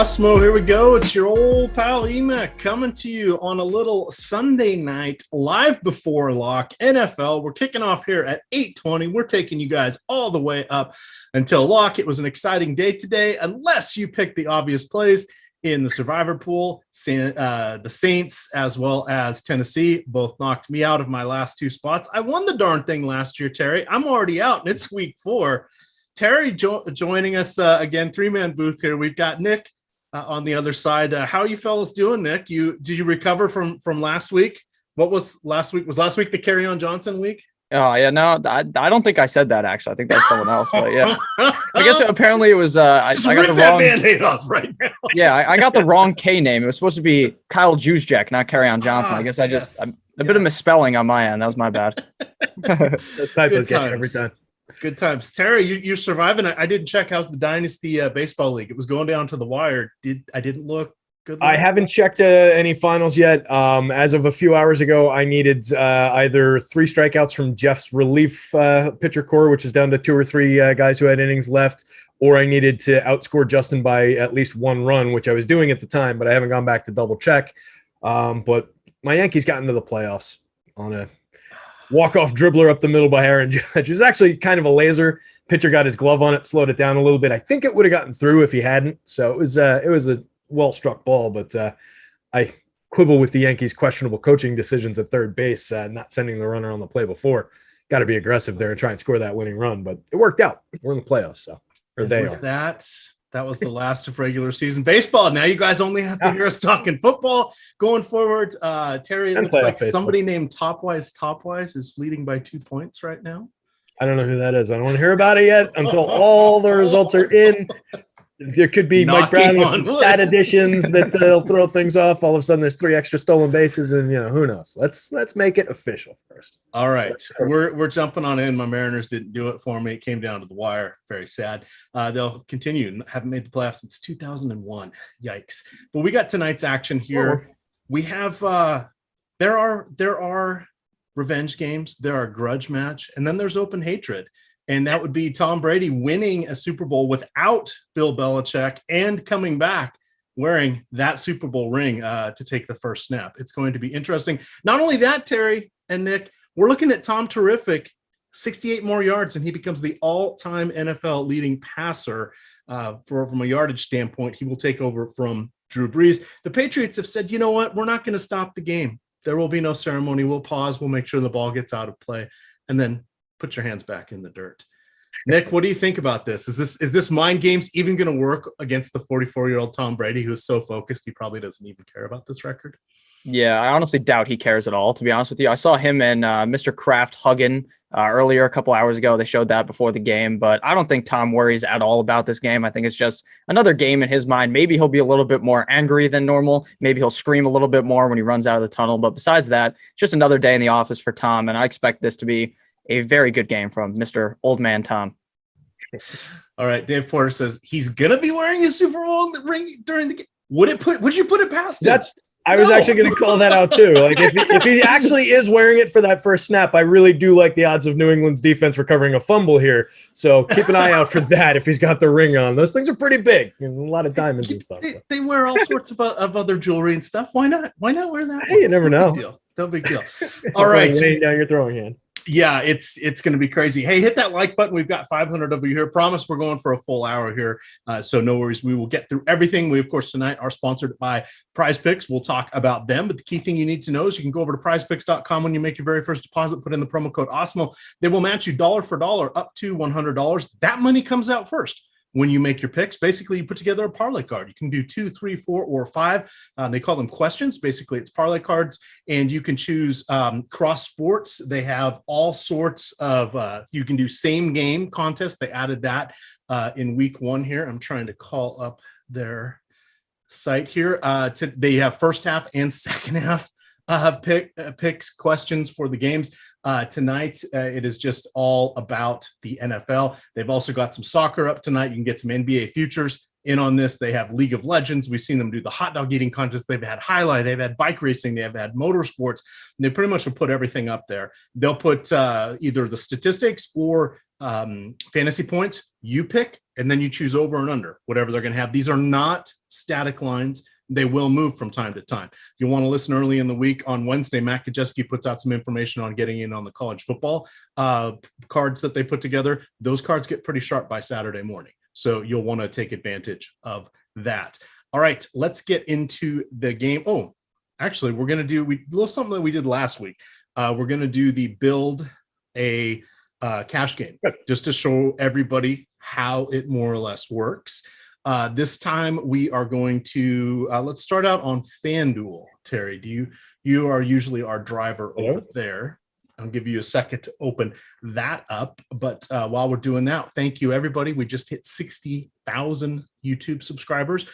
Awesemo, here we go. It's your old pal Emac coming to you on a little Sunday night live before lock NFL. We're kicking off here at 8:20. We're taking you guys all the way up until lock. It was an exciting day today, unless you picked the obvious plays in the survivor pool. The Saints as well as Tennessee both knocked me out of my last two spots. I won the darn thing last year, Terry. I'm already out, and it's week 4. Terry joining us again, 3-man booth here. We've got Nick on the other side. How are you fellas doing, Nick? Did you recover from last week? What was last week? Was last week the Kerryon Johnson week? Oh yeah, no, I don't think I said that actually. I think that's someone else. But yeah, I guess apparently it was. I got the wrong Band-Aid off right now. Yeah, I got the wrong K name. It was supposed to be Kyle Juszczyk, not Kerryon Johnson. I guess I just a bit of misspelling on my end. That was my bad. Good times. Every time. Good times. Terry, you're surviving. I didn't check. How's the Dynasty Baseball League? It was going down to the wire. I didn't look good. I haven't checked any finals yet. As of a few hours ago, I needed either 3 strikeouts from Jeff's relief pitcher core, which is down to 2 or 3 guys who had innings left, or I needed to outscore Justin by at least 1 run, which I was doing at the time, but I haven't gone back to double check. But my Yankees got into the playoffs on a walk-off dribbler up the middle by Aaron Judge. It was actually kind of a laser. Pitcher got his glove on it, slowed it down a little bit. I think it would have gotten through if he hadn't. So it was a well-struck ball, but I quibble with the Yankees' questionable coaching decisions at third base, not sending the runner on the play before. Got to be aggressive there and try and score that winning run, but it worked out. We're in the playoffs, so they are. That was the last of regular season baseball. Now you guys only have to hear us talking football going forward. Terry, it looks like somebody named Topwise is leading by 2 points right now. I don't know who that is. I don't want to hear about it yet until all the results are in. There could be Mike Brown with some stat additions that they'll throw things off. All of a sudden, there's 3 extra stolen bases, and who knows? Let's make it official first. All right, we're jumping on in. My Mariners didn't do it for me. It came down to the wire. Very sad. They'll continue. Haven't made the playoffs since 2001. Yikes! But we got tonight's action here. We have there are revenge games. There are grudge match, and then there's open hatred. And that would be Tom Brady winning a Super Bowl without Bill Belichick and coming back wearing that Super Bowl ring to take the first snap. It's going to be interesting. Not only that, Terry and Nick, we're looking at Tom Terrific, 68 more yards, and he becomes the all-time NFL leading passer from a yardage standpoint. He will take over from Drew Brees. The Patriots have said, you know what? We're not going to stop the game. There will be no ceremony. We'll pause. We'll make sure the ball gets out of play. And then put your hands back in the dirt. Nick, what do you think about this? Is this mind games even going to work against the 44-year-old Tom Brady, who is so focused he probably doesn't even care about this record? Yeah, I honestly doubt he cares at all, to be honest with you. I saw him and Mr. Kraft hugging earlier a couple hours ago. They showed that before the game, but I don't think Tom worries at all about this game. I think it's just another game in his mind. Maybe he'll be a little bit more angry than normal. Maybe he'll scream a little bit more when he runs out of the tunnel. But besides that, just another day in the office for Tom, and I expect this to be a very good game from Mr. Old Man Tom. All right. Dave Porter says he's going to be wearing a Super Bowl ring during the game. Would you put it past him? I was actually going to call that out too. Like if he actually is wearing it for that first snap, I really do like the odds of New England's defense recovering a fumble here. So keep an eye out for that if he's got the ring on. Those things are pretty big. A lot of diamonds and stuff. They wear all sorts of other jewelry and stuff. Why not? Why not wear that? Hey, you never know. No big deal. All right. Laying down your throwing hand. Yeah, it's going to be crazy. Hey, hit that like button. We've got 500 of you here. Promise we're going for a full hour here. So no worries. We will get through everything. We, of course, tonight are sponsored by PrizePicks. We'll talk about them. But the key thing you need to know is you can go over to prizepicks.com when you make your very first deposit, put in the promo code Awesemo. They will match you dollar for dollar up to $100. That money comes out first. When you make your picks, basically you put together a parlay card. You can do 2, 3, 4, or 5. They call them questions. Basically, it's parlay cards, and you can choose cross sports. They have all sorts of. You can do same game contests. They added that in week 1 here. I'm trying to call up their site here. They have first half and second half picks questions for the games. Tonight, it is just all about the NFL. They've also got some soccer up tonight. You can get some NBA futures in on this. They have League of Legends. We've seen them do the hot dog eating contest. They've had highlight. They've had bike racing. They've had motorsports. They pretty much will put everything up there. They'll put either the statistics or fantasy points. You pick, and then you choose over and under, whatever they're going to have. These are not static lines. They will move from time to time. You'll want to listen early in the week. On Wednesday, Matt Kajeski puts out some information on getting in on the college football cards that they put together. Those cards get pretty sharp by Saturday morning. So you'll want to take advantage of that. All right, let's get into the game. Oh, actually, we're going to do a little something that we did last week. We're going to do the build a cash game just to show everybody how it more or less works. This time we are going to let's start out on FanDuel. Terry, you are usually our driver over there. I'll give you a second to open that up. But while we're doing that, thank you, everybody. We just hit 60,000 YouTube subscribers.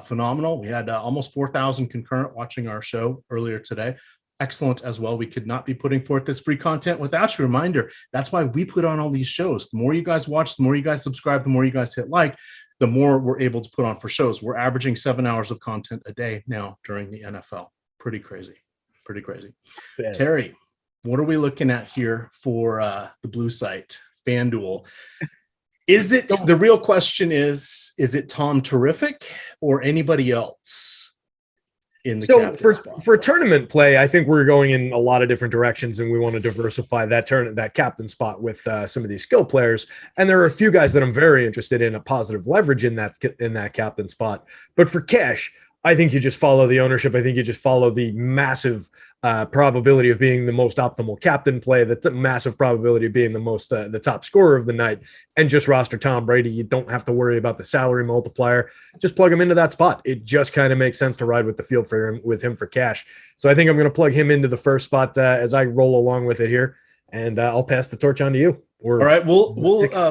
Phenomenal. We had almost 4,000 concurrent watching our show earlier today. Excellent as well. We could not be putting forth this free content without you. Reminder, that's why we put on all these shows. The more you guys watch, the more you guys subscribe, the more you guys hit like, the more we're able to put on for shows. We're averaging 7 hours of content a day now during the NFL. Pretty crazy. Yeah. Terry, what are we looking at here for the blue site, FanDuel? Is it, the real question is it Tom Terrific or anybody else in the captain spot? For tournament play, I think we're going in a lot of different directions, and we want to diversify that captain spot with some of these skill players. And there are a few guys that I'm very interested in a positive leverage in that captain spot. But for cash, I think you just follow the ownership. I think you just follow the massive probability of being the most optimal captain play, the massive probability of being the top scorer of the night, and just roster Tom Brady. You don't have to worry about the salary multiplier. Just plug him into that spot. It just kind of makes sense to ride with the field with him for cash. So I think I'm going to plug him into the first spot as I roll along with it here, and I'll pass the torch on to you. All right, we'll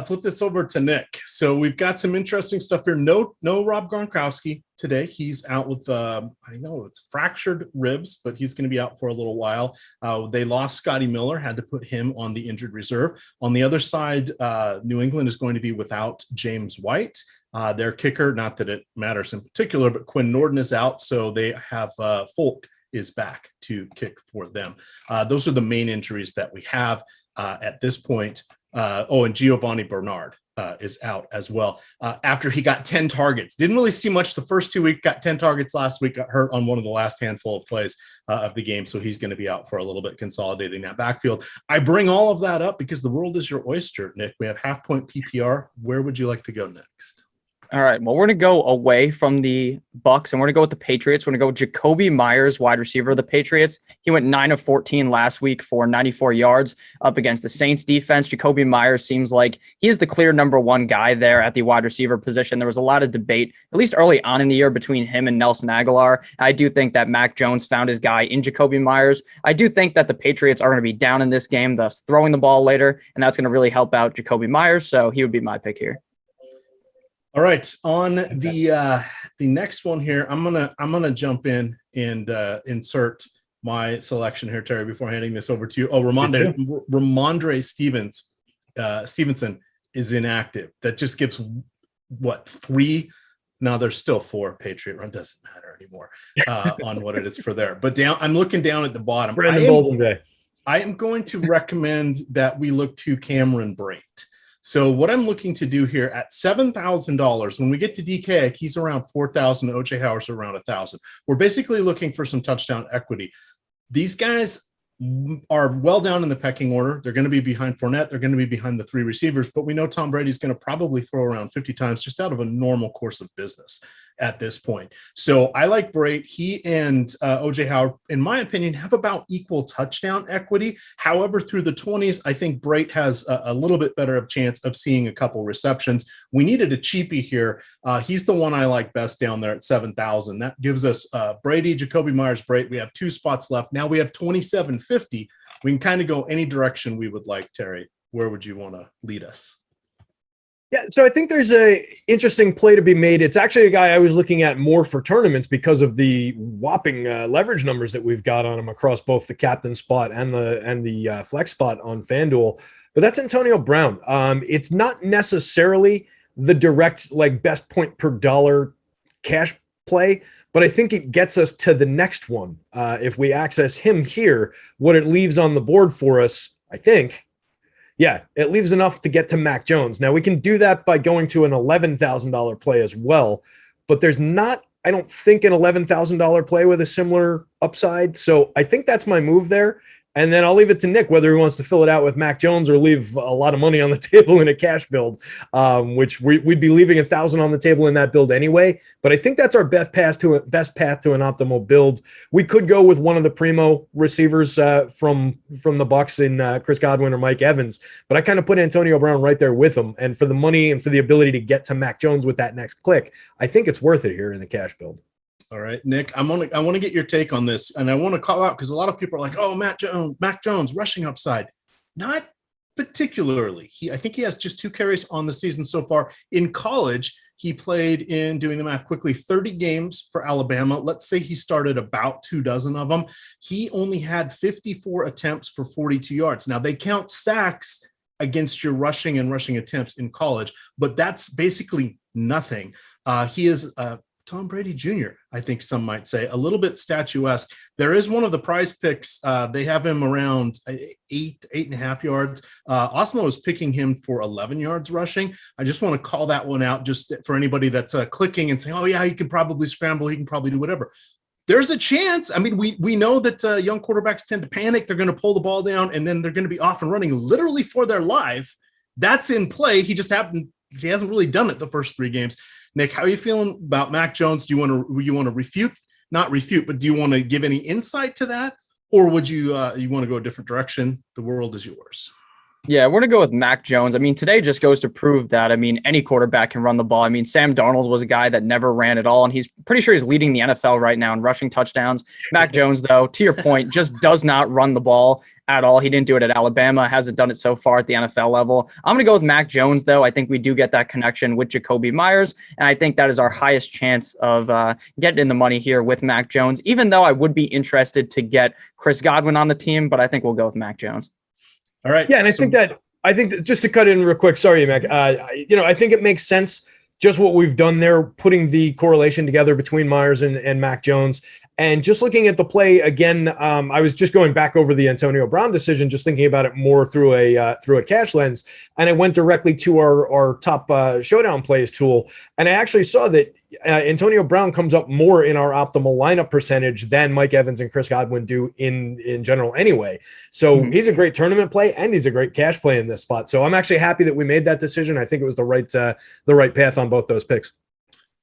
flip this over to Nick. So we've got some interesting stuff here. No Rob Gronkowski today. He's out with I know it's fractured ribs, but he's going to be out for a little while. They lost Scotty Miller, had to put him on the injured reserve. On the other side, New England is going to be without James White. Their kicker, not that it matters in particular, but Quinn Nordin is out, so they have Folk is back to kick for them. Those are the main injuries that we have at this point. And Giovanni Bernard is out as well after he got 10 targets. Didn't really see much the first 2 weeks, got 10 targets last week, got hurt on one of the last handful of plays of the game. So he's going to be out for a little bit, consolidating that backfield. I bring all of that up because the world is your oyster, Nick. We have half point PPR. Where would you like to go next? All right. Well, we're going to go away from the Bucs, and we're going to go with the Patriots. We're going to go with Jacoby Myers, wide receiver of the Patriots. He went 9 of 14 last week for 94 yards up against the Saints defense. Jacoby Myers seems like he is the clear number one guy there at the wide receiver position. There was a lot of debate, at least early on in the year, between him and Nelson Aguilar. I do think that Mac Jones found his guy in Jacoby Myers. I do think that the Patriots are going to be down in this game, thus throwing the ball later, and that's going to really help out Jacoby Myers. So he would be my pick here. All right, on the next one here, I'm gonna jump in and insert my selection here, Terry, before handing this over to you. Oh, Ramondre Stevenson is inactive. That just gives what, 3? No, there's still 4 Patriot run. Doesn't matter anymore on what it is for there. But I'm looking down at the bottom. I am going to recommend that we look to Cameron Brate. So what I'm looking to do here at $7,000, when we get to DK, he's around 4,000. OJ Howard's around 1,000. We're basically looking for some touchdown equity. These guys are well down in the pecking order. They're going to be behind Fournette. They're going to be behind the 3 receivers, but we know Tom Brady's going to probably throw around 50 times just out of a normal course of business at this point. So I like Brate. He and OJ Howard, in my opinion, have about equal touchdown equity. However, through the 20s, I think Brate has a little bit better of chance of seeing a couple receptions. We needed a cheapie here. He's the one I like best down there at 7,000. That gives us Brady, Jacoby Myers, Brate. We have 2 spots left. Now we have 2750. We can kind of go any direction we would like, Terry. Where would you want to lead us? Yeah, so I think there's a interesting play to be made. It's actually a guy I was looking at more for tournaments because of the whopping leverage numbers that we've got on him across both the captain spot and the flex spot on FanDuel. But that's Antonio Brown. It's not necessarily the direct best point per dollar cash play, but I think it gets us to the next one. If we access him here, what it leaves on the board for us, I think. Yeah, it leaves enough to get to Mac Jones. Now, we can do that by going to an $11,000 play as well, but there's not I don't think an $11,000 play with a similar upside. So I think that's my move there. And then I'll leave it to Nick whether he wants to fill it out with Mac Jones or leave a lot of money on the table in a cash build, which we'd be leaving 1,000 on the table in that build anyway. But I think that's our best path to an optimal build. We could go with one of the primo receivers from the Bucs in Chris Godwin or Mike Evans, but I kind of put Antonio Brown right there with him. And for the money and for the ability to get to Mac Jones with that next click, I think it's worth it here in the cash build. All right, Nick, I want to get your take on this, and I want to call out because a lot of people are like, "Oh, Mac Jones, rushing upside." Not particularly. I think he has just 2 carries on the season so far. In college, he played in, doing the math quickly, 30 games for Alabama. Let's say he started about 24 of them. He only had 54 attempts for 42 yards. Now, they count sacks against your rushing attempts in college, but that's basically nothing. He is Tom Brady Jr., I think some might say, a little bit statuesque. There is one of the PrizePicks. They have him around 8.5 yards. Awesemo is picking him for 11 yards rushing. I just want to call that one out just for anybody that's clicking and saying, oh, yeah, he can probably scramble. He can probably do whatever. There's a chance. I mean, we know that young quarterbacks tend to panic. They're going to pull the ball down, and then they're going to be off and running literally for their life. That's in play. He hasn't really done it the first 3 games. Nick, how are you feeling about Mac Jones? Do you want to refute, not refute, but do you want to give any insight to that? Or would you want to go a different direction? The world is yours. Yeah, we're going to go with Mac Jones. I mean, today just goes to prove that, any quarterback can run the ball. Sam Darnold was a guy that never ran at all, and he's pretty sure he's leading the NFL right now in rushing touchdowns. Mac Jones, though, to your point, just does not run the ball at all. He didn't do it at Alabama, hasn't done it so far at the NFL level. I'm going to go with Mac Jones, though. I think we do get that connection with Jacoby Myers, and I think that is our highest chance of getting in the money here with Mac Jones, even though I would be interested to get Chris Godwin on the team, but I think we'll go with Mac Jones. All right. Yeah, and I think that just to cut in real quick, sorry, Mac. I think it makes sense just what we've done there, putting the correlation together between Myers and Mac Jones. And just looking at the play again, I was just going back over the Antonio Brown decision, just thinking about it more through a cash lens, and I went directly to our top showdown plays tool, and I actually saw that Antonio Brown comes up more in our optimal lineup percentage than Mike Evans and Chris Godwin do in general anyway. So he's a great tournament play, and he's a great cash play in this spot. So I'm actually happy that we made that decision. I think it was the right path on both those picks.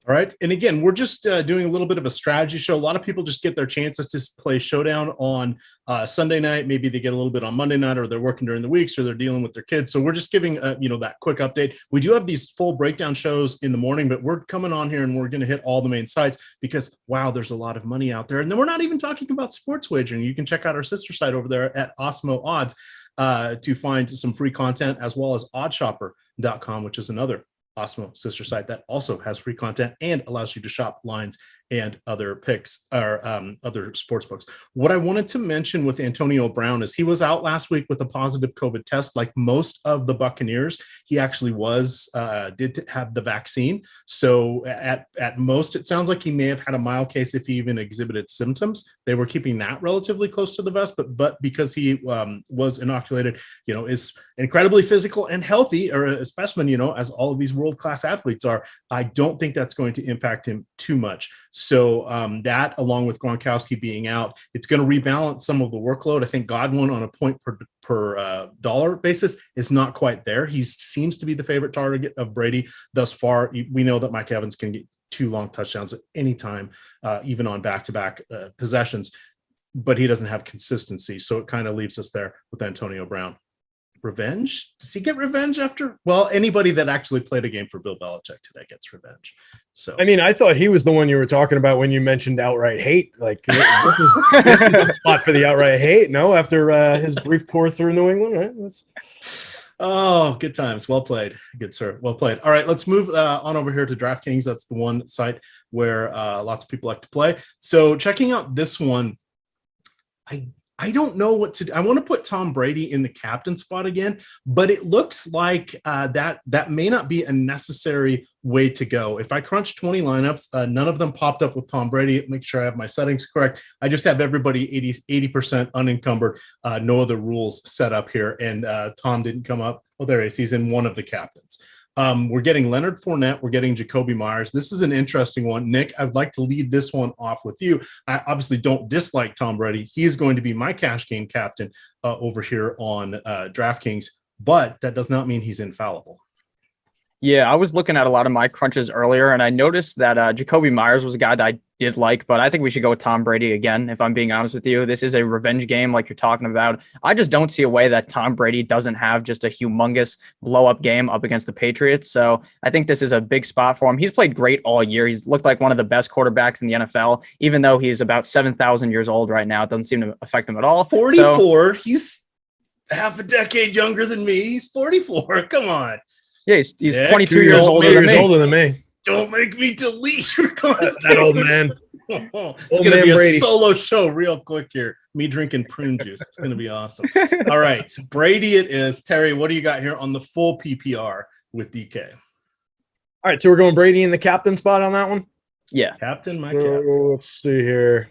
All right. And again, we're just doing a little bit of a strategy show. A lot of people just get their chances to play Showdown on Sunday night. Maybe they get a little bit on Monday night, or they're working during the weeks, or they're dealing with their kids. So we're just giving, that quick update. We do have these full breakdown shows in the morning, but we're coming on here and we're going to hit all the main sites because, wow, there's a lot of money out there. And then we're not even talking about sports wagering. You can check out our sister site over there at Awesemo Odds to find some free content, as well as oddshopper.com, which is another Awesemo sister site that also has free content and allows you to shop lines and other picks or other sports books. What I wanted to mention with Antonio Brown is he was out last week with a positive COVID test. Like most of the Buccaneers, he actually did have the vaccine. So at most, it sounds like he may have had a mild case if he even exhibited symptoms. They were keeping that relatively close to the vest, but because he was inoculated, is incredibly physical and healthy, or a specimen, as all of these world-class athletes are, I don't think that's going to impact him too much. So that, along with Gronkowski being out, it's going to rebalance some of the workload. I think Godwin on a point per dollar basis is not quite there. He seems to be the favorite target of Brady thus far. We know that Mike Evans can get 2 long touchdowns at any time, even on back-to-back possessions, but he doesn't have consistency. So it kind of leaves us there with Antonio Brown. Revenge? Does he get revenge after? Well, anybody that actually played a game for Bill Belichick today gets revenge. So I thought he was the one you were talking about when you mentioned outright hate. Like this is the spot for the outright hate. No, after his brief tour through New England, right? Oh, good times. Well played. Good, sir. Well played. All right, let's move on over here to DraftKings. That's the one site where lots of people like to play. So checking out this one, I don't know what to do. I want to put Tom Brady in the captain spot again, but it looks like that may not be a necessary way to go. If I crunch 20 lineups, none of them popped up with Tom Brady. Make sure I have my settings correct. I just have everybody 80% unencumbered, no other rules set up here, and Tom didn't come up. Oh, there he is. He's in one of the captains. We're getting Leonard Fournette. We're getting Jacoby Myers. This is an interesting one. Nick, I'd like to lead this one off with you. I obviously don't dislike Tom Brady. He is going to be my cash game captain over here on DraftKings, but that does not mean he's infallible. Yeah, I was looking at a lot of my crunches earlier, and I noticed that Jacoby Myers was a guy that I did like, but I think we should go with Tom Brady again, if I'm being honest with you. This is a revenge game like you're talking about. I just don't see a way that Tom Brady doesn't have just a humongous blow-up game up against the Patriots. So I think this is a big spot for him. He's played great all year. He's looked like one of the best quarterbacks in the NFL, even though he's about 7,000 years old right now. It doesn't seem to affect him at all. 44. So, he's half a decade younger than me. He's 44. Come on. Yeah, he's 22 years older than me. Don't make me delete your that old man. It's going to be a solo show real quick here. Me drinking prune juice. It's going to be awesome. All right. Brady it is. Terry, what do you got here on the full PPR with DK? All right. So we're going Brady in the captain spot on that one? Yeah. Captain, my captain. Let's see here.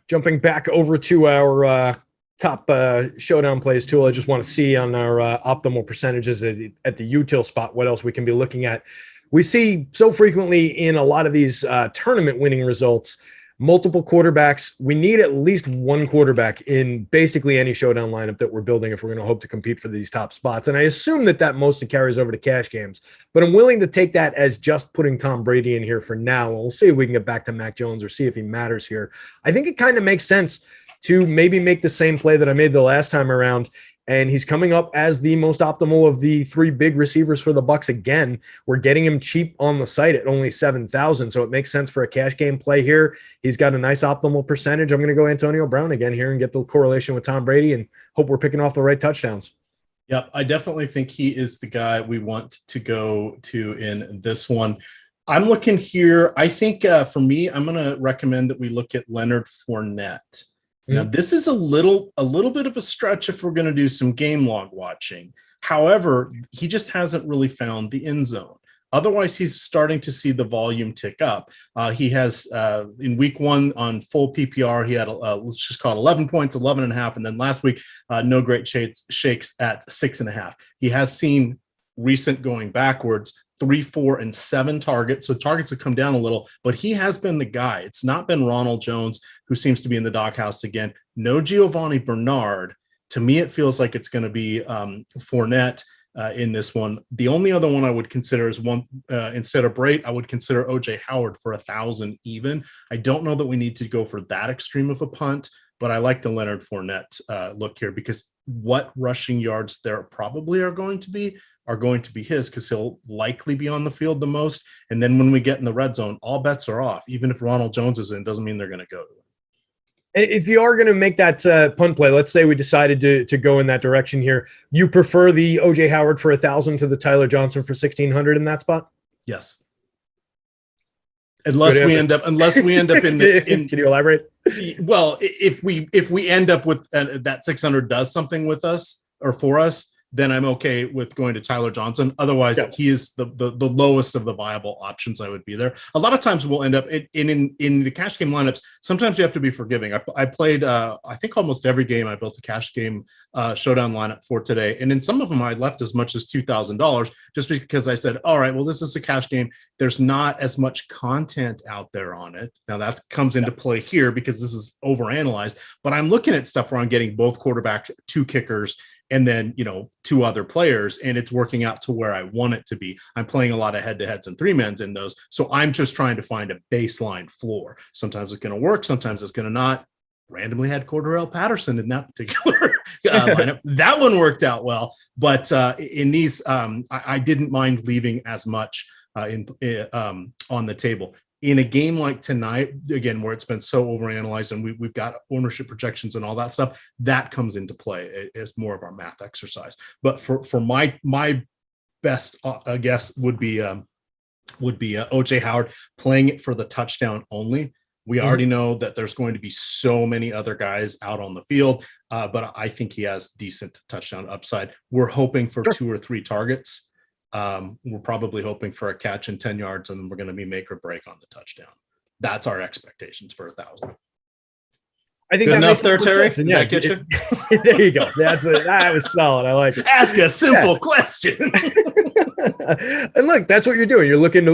Jumping back over to our top showdown plays tool. I just want to see on our optimal percentages at the util spot what else we can be looking at. We see so frequently in a lot of these tournament winning results, multiple quarterbacks. We need at least one quarterback in basically any showdown lineup that we're building if we're going to hope to compete for these top spots. And I assume that mostly carries over to cash games, but I'm willing to take that as just putting Tom Brady in here for now. And we'll see if we can get back to Mac Jones or see if he matters here. I think it kind of makes sense to maybe make the same play that I made the last time around. And he's coming up as the most optimal of the three big receivers for the Bucs again. We're getting him cheap on the site at only 7,000. So it makes sense for a cash game play here. He's got a nice optimal percentage. I'm going to go Antonio Brown again here and get the correlation with Tom Brady and hope we're picking off the right touchdowns. Yep. I definitely think he is the guy we want to go to in this one. I'm looking here. I think for me, I'm going to recommend that we look at Leonard Fournette. Now, this is a little bit of a stretch if we're going to do some game log watching. However, he just hasn't really found the end zone. Otherwise, he's starting to see the volume tick up. He has, in week one on full PPR, he had, let's just call it 11 points, 11 and a half. And then last week, no great shakes at 6.5. He has seen recent going backwards, 3, 4, and 7 targets. So targets have come down a little, but he has been the guy. It's not been Ronald Jones, who seems to be in the doghouse again. No Giovanni Bernard. To me, it feels like it's going to be Fournette in this one. The only other one I would consider is one instead of Brate, I would consider OJ Howard for 1,000 even. I don't know that we need to go for that extreme of a punt, but I like the Leonard Fournette look here because what rushing yards there probably are going to be his because he'll likely be on the field the most. And then when we get in the red zone, all bets are off. Even if Ronald Jones is in, doesn't mean they're going to go to him. If you are going to make that punt play, let's say we decided to go in that direction here, you prefer the OJ Howard for 1,000 to the Tyler Johnson for 1,600 in that spot? Yes. Unless we end up in the. Can you elaborate? Well, if we end up with that 600 does something with us or for us, then I'm okay with going to Tyler Johnson. Otherwise, he is the lowest of the viable options. I would be there. A lot of times we'll end up in the cash game lineups. Sometimes you have to be forgiving. I played, I think almost every game I built a cash game showdown lineup for today. And in some of them, I left as much as $2,000 just because I said, all right, well, this is a cash game. There's not as much content out there on it. Now that comes into play here because this is overanalyzed, but I'm looking at stuff where I'm getting both quarterbacks, 2 kickers, and then, 2 other players, and it's working out to where I want it to be. I'm playing a lot of head-to-heads and 3-mans in those, so I'm just trying to find a baseline floor. Sometimes it's going to work, sometimes it's going to not. Randomly had Cordarrelle Patterson in that particular lineup. That one worked out well, but in these, I didn't mind leaving as much on the table. In a game like tonight, again, where it's been so overanalyzed and we've got ownership projections and all that stuff, that comes into play as more of our math exercise. But for my best guess would be OJ Howard playing it for the touchdown only. We already know that there's going to be so many other guys out on the field, but I think he has decent touchdown upside. We're hoping for 2 or 3 targets. We're probably hoping for a catch in 10 yards, and we're going to be make or break on the touchdown. That's our expectations for 1,000. I think good that enough there, Terry. Did that get you? There you go. That was solid. I like it. Ask a simple question. And look, that's what you're doing. You're looking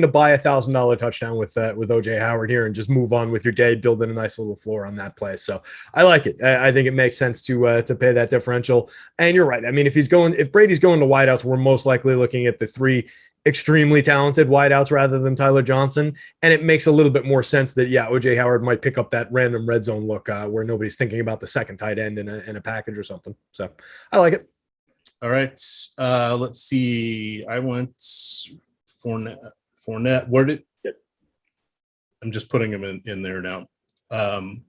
to buy $1,000 touchdown with OJ Howard here and just move on with your day, building a nice little floor on that play. So I like it. I think it makes sense to pay that differential. And you're right. I mean, if Brady's going to wideouts, we're most likely looking at the 3 extremely talented wideouts rather than Tyler Johnson. And it makes a little bit more sense that, OJ Howard might pick up that random red zone look where nobody's thinking about the second tight end in a package or something. So I like it. All right. Let's see. I went Fournette. I'm just putting him in there now.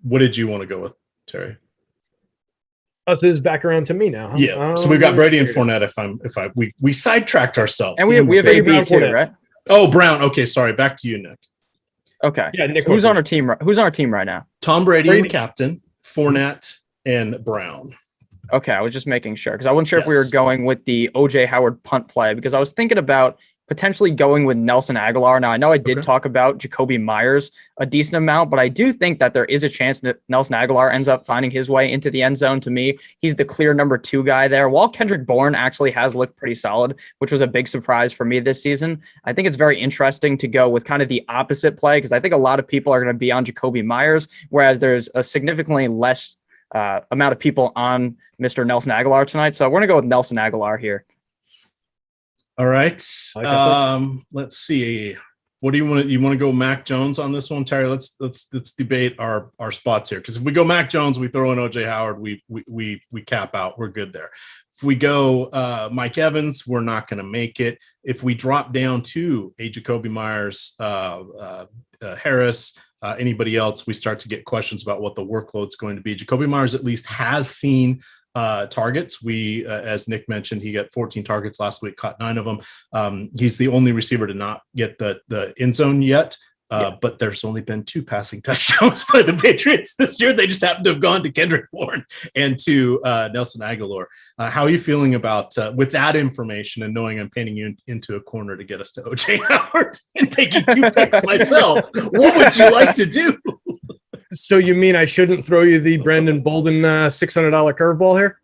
What did you want to go with, Terry? This is back around to me now. Huh? Yeah. So we've got Brady and Fournette. We sidetracked ourselves. And we have AB too, right? Oh, Brown. Okay. Sorry. Back to you, Nick. Okay. Yeah. Nick, so who's on our team? Who's on our team right now? Tom Brady and captain, Fournette and Brown. Okay. I was just making sure because I wasn't sure if we were going with the OJ Howard punt play because I was thinking about potentially going with Nelson Aguilar. Now, I know I did talk about Jacoby Myers a decent amount, but I do think that there is a chance that Nelson Aguilar ends up finding his way into the end zone. To me, he's the clear number 2 guy there. While Kendrick Bourne actually has looked pretty solid, which was a big surprise for me this season, I think it's very interesting to go with kind of the opposite play because I think a lot of people are going to be on Jacoby Myers, whereas there's a significantly less amount of people on Mr. Nelson Aguilar tonight. So we're going to go with Nelson Aguilar here. All right. Let's see. What do you want to? You want to go Mac Jones on this one, Terry? Let's debate our spots here. Because if we go Mac Jones, we throw in OJ Howard, we cap out. We're good there. If we go Mike Evans, we're not going to make it. If we drop down to a Jacoby Myers, Harris, anybody else, we start to get questions about what the workload's going to be. Jacoby Myers at least has seen targets. We, as Nick mentioned, he got 14 targets last week, caught 9 of them. He's the only receiver to not get the end zone yet. But there's only been 2 passing touchdowns by the Patriots this year. They just happen to have gone to Kendrick Bourne and to Nelson Aguilar. How are you feeling about with that information and knowing I'm painting you into a corner to get us to OJ Howard and taking 2 picks myself? What would you like to do? So you mean I shouldn't throw you the Brandon Bolden $600 curveball here?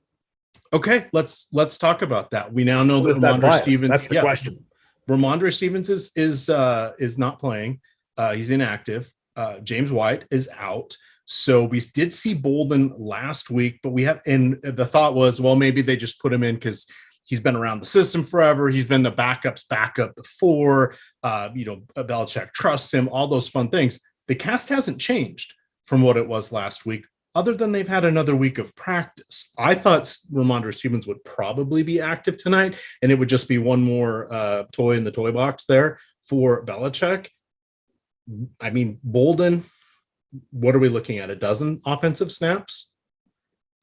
Okay, let's talk about that. We now know that Ramondre Stevens. That's the question. Ramondre Stevens is not playing. He's inactive. James White is out. So we did see Bolden last week, but and the thought was, well, maybe they just put him in because he's been around the system forever. He's been the backup's backup before. Belichick trusts him. All those fun things. The cast hasn't changed from what it was last week, other than they've had another week of practice. I thought Ramondre Stevens would probably be active tonight, and it would just be one more toy in the toy box there for Belichick. I mean, Bolden, what are we looking at? 12 offensive snaps?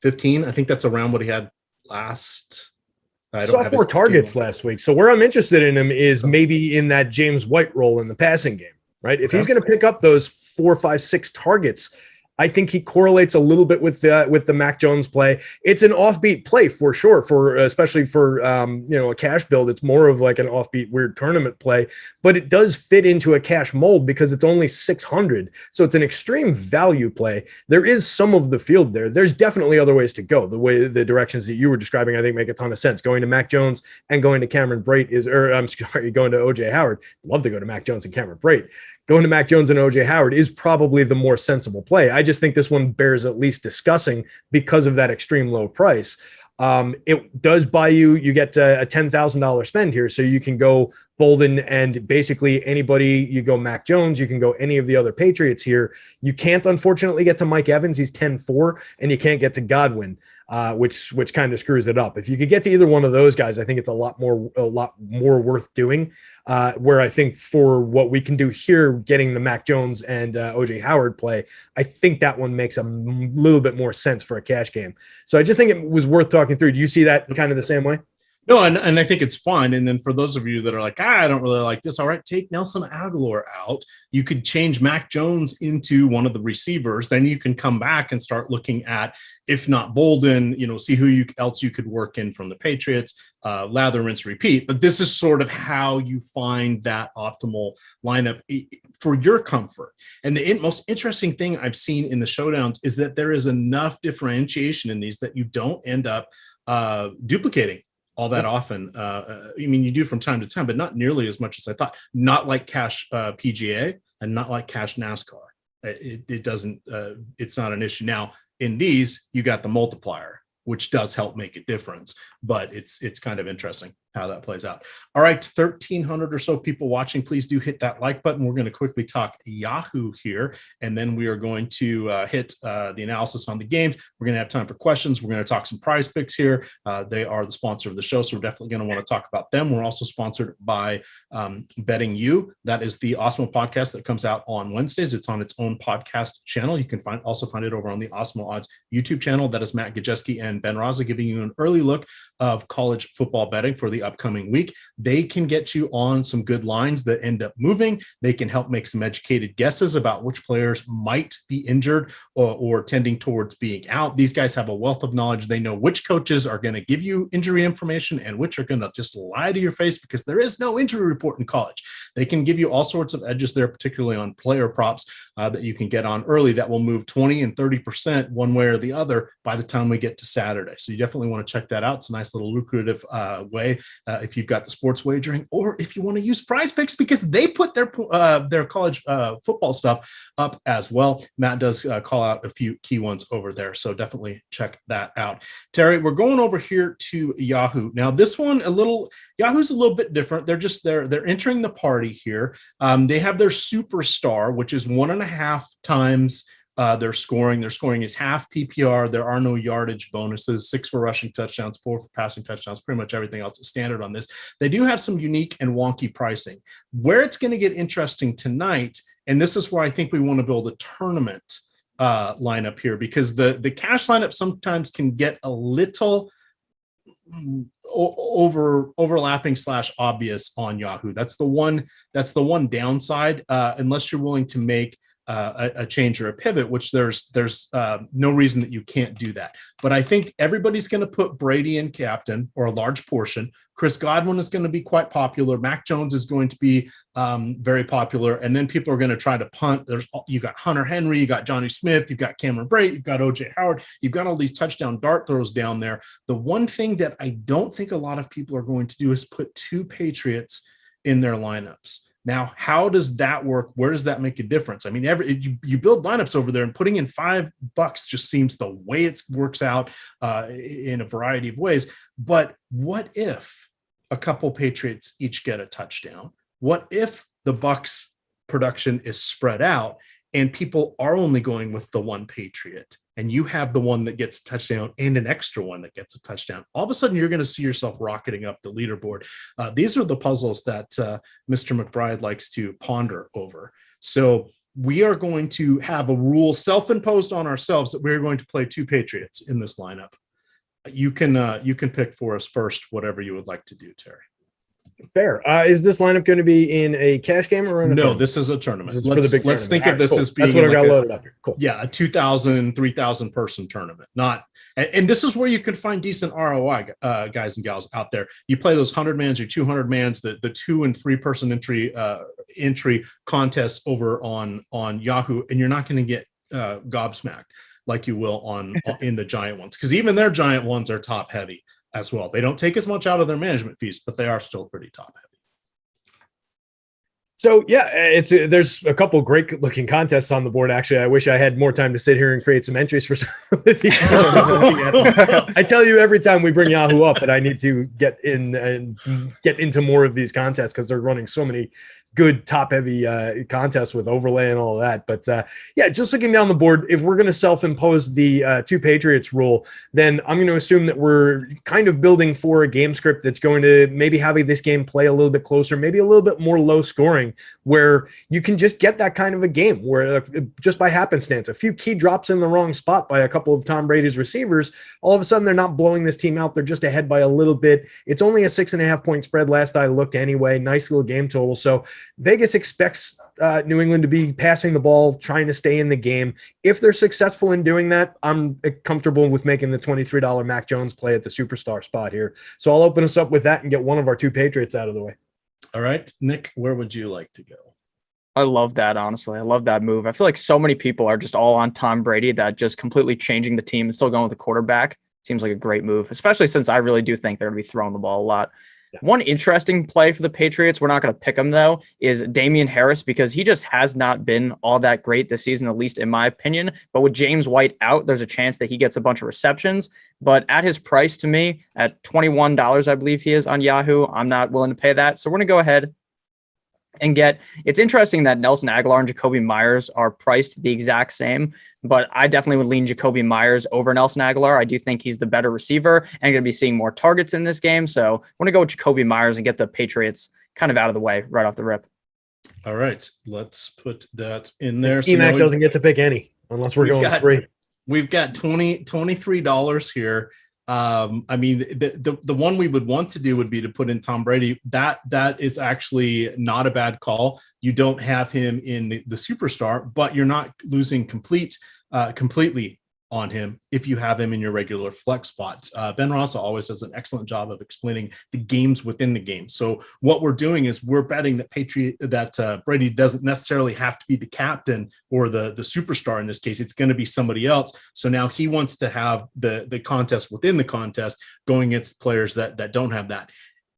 15? I think that's around what he had last. I saw 4 targets last week. So where I'm interested in him is maybe in that James White role in the passing game, right? If he's going to pick up those 4, 5, 6 targets, I think he correlates a little bit with the Mac Jones play. It's an offbeat play for sure, especially for a cash build. It's more of like an offbeat weird tournament play, but it does fit into a cash mold because it's only 600. So it's an extreme value play. There is some of the field there. There's definitely other ways to go. The directions that you were describing, I think, make a ton of sense. Going to Mac Jones and going to Cameron Brate going to OJ Howard. Love to go to Mac Jones and Cameron Brate. Going to Mac Jones and OJ Howard is probably the more sensible play. I just think this one bears at least discussing because of that extreme low price. It does buy you get a $10,000 spend here. So you can go Bolden and basically anybody. You go Mac Jones, you can go any of the other Patriots here. You can't, unfortunately, get to Mike Evans. He's 10-4, and you can't get to Godwin, which kind of screws it up. If you could get to either one of those guys, I think it's a lot more worth doing. Where I think for what we can do here, getting the Mac Jones and OJ Howard play, I think that one makes a little bit more sense for a cash game. So I just think it was worth talking through. Do you see that kind of the same way? No, and I think it's fine. And then for those of you that are like, I don't really like this. All right, take Nelson Aguilar out. You could change Mac Jones into one of the receivers. Then you can come back and start looking at, if not Bolden, see who else you could work in from the Patriots, lather, rinse, repeat. But this is sort of how you find that optimal lineup for your comfort. And the most interesting thing I've seen in the showdowns is that there is enough differentiation in these that you don't end up duplicating all that often. I mean, you do from time to time, but not nearly as much as I thought. Not like cash PGA and not like cash NASCAR. It doesn't. It's not an issue. Now in these, you got the multiplier, which does help make a difference. But it's kind of interesting how that plays out. All right, 1,300 or so people watching. Please do hit that like button. We're going to quickly talk Yahoo here, and then we are going to hit the analysis on the games. We're going to have time for questions. We're going to talk some PrizePicks here. They are the sponsor of the show, so we're definitely going to want to talk about them. We're also sponsored by Betting You. That is the Awesemo podcast that comes out on Wednesdays. It's on its own podcast channel. You can also find it over on the Awesemo Odds YouTube channel. That is Matt Gajewski and Ben Raza giving you an early look of college football betting for the upcoming week. They can get you on some good lines that end up moving. They can help make some educated guesses about which players might be injured or tending towards being out. These guys have a wealth of knowledge. They know which coaches are going to give you injury information and which are going to just lie to your face because there is no injury report in college. They can give you all sorts of edges there, particularly on player props that you can get on early that will move 20 and 30% one way or the other by the time we get to Saturday. So you definitely want to check that out. It's a nice little lucrative way if you've got the sports wagering, or if you want to use PrizePicks because they put their college football stuff up as well. Matt does call out a few key ones over there, so definitely check that out. Terry, we're going over here to Yahoo. Now this one, Yahoo's a little bit different. They're entering the party here. They have their superstar, which is 1.5 times their scoring. Their scoring is half PPR. There are no yardage bonuses, 6 for rushing touchdowns, 4 for passing touchdowns, pretty much everything else is standard on this. They do have some unique and wonky pricing. Where it's going to get interesting tonight, and this is where I think we want to build a tournament lineup here, because the cash lineup sometimes can get a little overlapping / obvious on Yahoo. That's the one downside, unless you're willing to make a change or a pivot, which there's no reason that you can't do that. But I think everybody's going to put Brady in captain, or a large portion. Chris Godwin is going to be quite popular. Mac Jones is going to be very popular. And then people are going to try to punt. You got Hunter Henry, you got Johnny Smith, you've got Cameron Brate, you've got OJ Howard, you've got all these touchdown dart throws down there. The one thing that I don't think a lot of people are going to do is put 2 Patriots in their lineups. Now, how does that work? Where does that make a difference? I mean, you build lineups over there, and putting in $5 just seems the way it works out in a variety of ways. But what if a couple Patriots each get a touchdown? What if the Bucs production is spread out and people are only going with the one Patriot, and you have the one that gets a touchdown and an extra one that gets a touchdown? All of a sudden, you're going to see yourself rocketing up the leaderboard. These are the puzzles that Mr. McBride likes to ponder over. So we are going to have a rule self-imposed on ourselves that we're going to play 2 Patriots in this lineup. You can pick for us first, whatever you would like to do, Terry. Fair. Is this lineup going to be in a cash game or in a tournament? This is a tournament. Let's think of this as being that's what I got loaded up here. Cool. Yeah, a 2,000, 3,000 person tournament. And this is where you can find decent ROI, guys and gals out there. You play those 100-mans or 200-mans, the 2 and 3 person entry contests over on Yahoo, and you're not going to get gobsmacked like you will in the giant ones, because even their giant ones are top heavy as well. They don't take as much out of their management fees, but they are still pretty top heavy. So yeah, there's a couple great looking contests on the board. Actually, I wish I had more time to sit here and create some entries for some of these. I tell you every time we bring Yahoo up that I need to get into more of these contests, because they're running so many good top heavy contests with overlay and all of that. But yeah, just looking down the board, if we're going to self-impose the 2 Patriots rule, then I'm going to assume that we're kind of building for a game script that's going to maybe having this game play a little bit closer, maybe a little bit more low scoring, where you can just get that kind of a game where just by happenstance, a few key drops in the wrong spot by a couple of Tom Brady's receivers, all of a sudden they're not blowing this team out. They're just ahead by a little bit. It's only a 6.5 point spread last I looked anyway. Nice little game total. So Vegas expects New England to be passing the ball, trying to stay in the game. If they're successful in doing that, I'm comfortable with making the $23 Mac Jones play at the superstar spot here. So I'll open us up with that and get one of our 2 Patriots out of the way. All right, Nick, where would you like to go? I love that, honestly. I love that move. I feel like so many people are just all on Tom Brady that just completely changing the team and still going with the quarterback seems like a great move, especially since I really do think they're going to be throwing the ball a lot. Yeah. One interesting play for the Patriots, we're not going to pick him though, is Damian Harris, because he just has not been all that great this season, at least in my opinion. But with James White out, there's a chance that he gets a bunch of receptions. But at his price, to me, at $21, I believe he is on Yahoo, I'm not willing to pay that. So we're going to go ahead and it's interesting that Nelson Aguilar and Jacoby Myers are priced the exact same, but I definitely would lean Jacoby Myers over Nelson Aguilar. I do think he's the better receiver and going to be seeing more targets in this game. So I want to go with Jacoby Myers and get the Patriots kind of out of the way right off the rip. All right, let's put that in there. EMAC doesn't get to pick any unless we're going 3. We've got $23 here. I mean, the one we would want to do would be to put in Tom Brady. That is actually not a bad call. You don't have him in the superstar, but you're not losing completely on him if you have him in your regular flex spots. Ben Rossa always does an excellent job of explaining the games within the game. So what we're doing is we're betting that Brady doesn't necessarily have to be the captain or the superstar in this case. It's going to be somebody else. So now he wants to have the contest within the contest going against players that don't have that.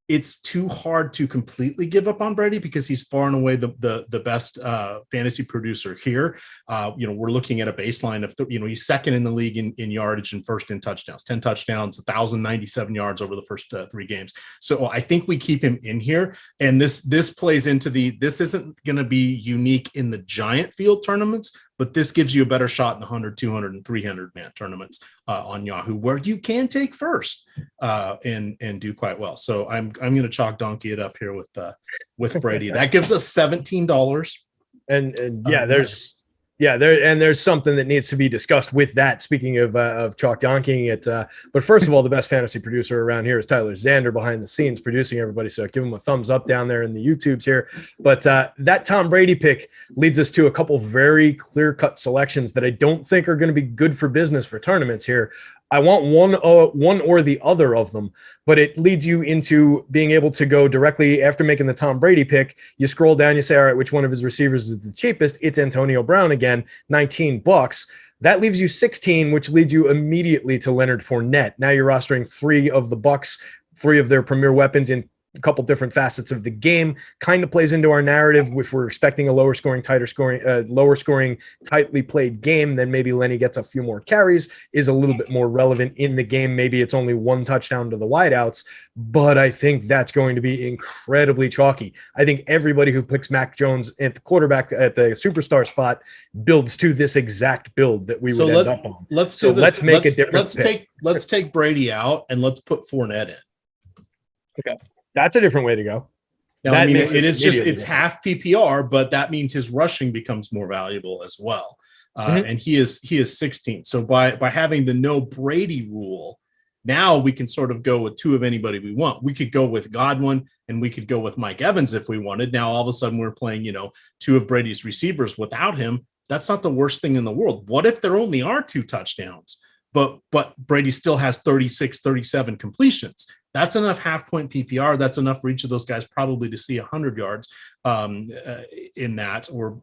It's too hard to completely give up on Brady because he's far and away the best fantasy producer here. We're looking at a baseline of, he's second in the league in yardage and first in touchdowns, 10 touchdowns, 1,097 yards over the first 3 games. So I think we keep him in here. And this plays into this isn't going to be unique in the giant field tournaments, but this gives you a better shot in the 100, 200, and 300 man tournaments on Yahoo, where you can take first and do quite well. So I'm going to chalk donkey it up here with Brady. That gives us $17. And there's something that needs to be discussed with that. Speaking of chalk donkeying it, but first of all, the best fantasy producer around here is Tyler Zander behind the scenes producing everybody. So give him a thumbs up down there in the YouTubes here. But that Tom Brady pick leads us to a couple very clear-cut selections that I don't think are going to be good for business for tournaments here. I want one or the other of them, but it leads you into being able to go directly after making the Tom Brady pick. You scroll down, you say, all right, which one of his receivers is the cheapest? It's Antonio Brown again, $19. That leaves you 16, which leads you immediately to Leonard Fournette. Now you're rostering 3 of the Bucs, 3 of their premier weapons in a couple different facets of the game. Kind of plays into our narrative. If we're expecting a lower scoring, tightly played game, then maybe Lenny gets a few more carries, is a little bit more relevant in the game. Maybe it's only 1 touchdown to the wideouts, but I think that's going to be incredibly chalky. I think everybody who picks Mac Jones at the quarterback at the superstar spot builds to this exact build that we would end up on. Let's do this. Let's make a difference. Let's take Brady out and let's put Fournette in. Okay. That's a different way to go. Now, I mean, it's half PPR, but that means his rushing becomes more valuable as well. And he is 16. So by having the no Brady rule, now we can sort of go with 2 of anybody we want. We could go with Godwin and we could go with Mike Evans if we wanted. Now, all of a sudden we're playing, 2 of Brady's receivers without him. That's not the worst thing in the world. What if there only are 2 touchdowns, but Brady still has 36, 37 completions? That's enough half-point PPR. That's enough for each of those guys probably to see 100 yards in that, or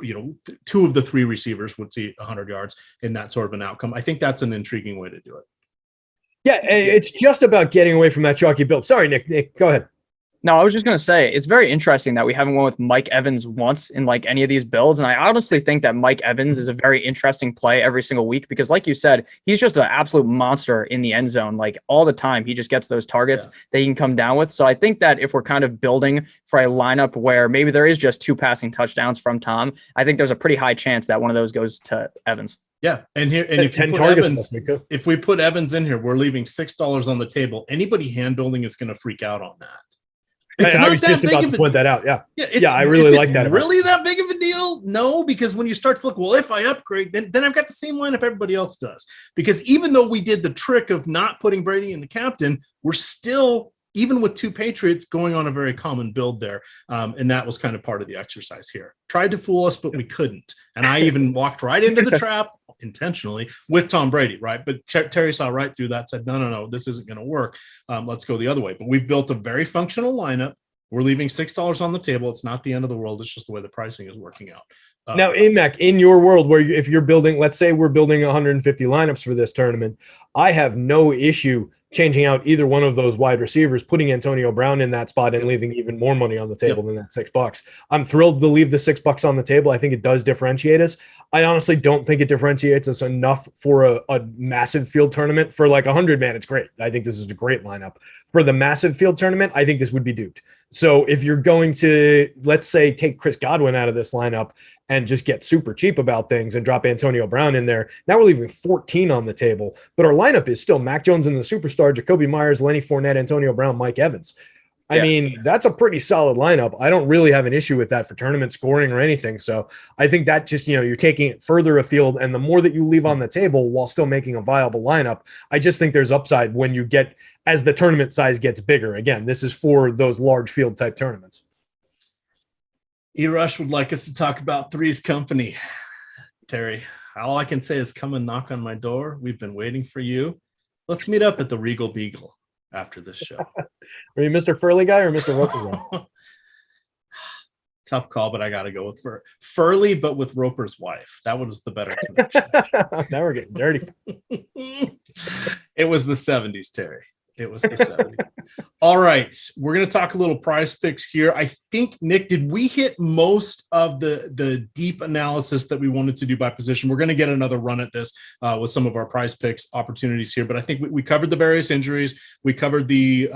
2 of the 3 receivers would see 100 yards in that sort of an outcome. I think that's an intriguing way to do it. Yeah, it's just about getting away from that chalky build. Sorry, Nick, go ahead. No, I was just going to say, it's very interesting that we haven't went with Mike Evans once in like any of these builds. And I honestly think that Mike Evans is a very interesting play every single week because like you said, he's just an absolute monster in the end zone. Like all the time, he just gets those targets that he can come down with. So I think that if we're kind of building for a lineup where maybe there is just 2 passing touchdowns from Tom, I think there's a pretty high chance that one of those goes to Evans. Yeah, and if we put Evans in here, we're leaving $6 on the table. Anybody hand building is going to freak out on that. I was just about to point that out. Yeah, I really like that. Really that big of a deal? No, because when you start to look, well, if I upgrade, then I've got the same lineup everybody else does. Because even though we did the trick of not putting Brady in the captain, we're still, even with 2 Patriots, going on a very common build there. And that was kind of part of the exercise here. Tried to fool us, but we couldn't. And I even walked right into the trap intentionally with Tom Brady, right? But Terry saw right through that, said, no, this isn't going to work. Let's go the other way. But we've built a very functional lineup. We're leaving $6 on the table. It's not the end of the world. It's just the way the pricing is working out. Now, in your world, where if you're building, let's say we're building 150 lineups for this tournament, I have no issue changing out either one of those wide receivers, putting Antonio Brown in that spot and leaving even more money on the table than that $6. I'm thrilled to leave the $6 on the table. I think it does differentiate us. I honestly don't think it differentiates us enough for a massive field tournament. For like 100-man, it's great. I think this is a great lineup. For the massive field tournament, I think this would be duped. So if you're going to, let's say, take Chris Godwin out of this lineup and just get super cheap about things and drop Antonio Brown in there, now we're leaving 14 on the table. But our lineup is still Mac Jones and the superstar, Jacoby Myers, Lenny Fournette, Antonio Brown, Mike Evans. I mean, that's a pretty solid lineup. I don't really have an issue with that for tournament scoring or anything. So I think that just, you're taking it further afield. And the more that you leave on the table while still making a viable lineup, I just think there's upside when you get, as the tournament size gets bigger. Again, this is for those large field type tournaments. E-Rush would like us to talk about Three's Company. Terry, all I can say is come and knock on my door. We've been waiting for you. Let's meet up at the Regal Beagle after this show. Are you Mr. Furley guy or Mr. Roper guy? Tough call, but I got to go with Furley, but with Roper's wife. That was the better connection. Now we're getting dirty. It was the 70s, Terry. It was the 70s. All right. We're going to talk a little prize picks here. I think, Nick, did we hit most of the deep analysis that we wanted to do by position? We're going to get another run at this with some of our prize picks opportunities here, but I think we covered the various injuries. We covered the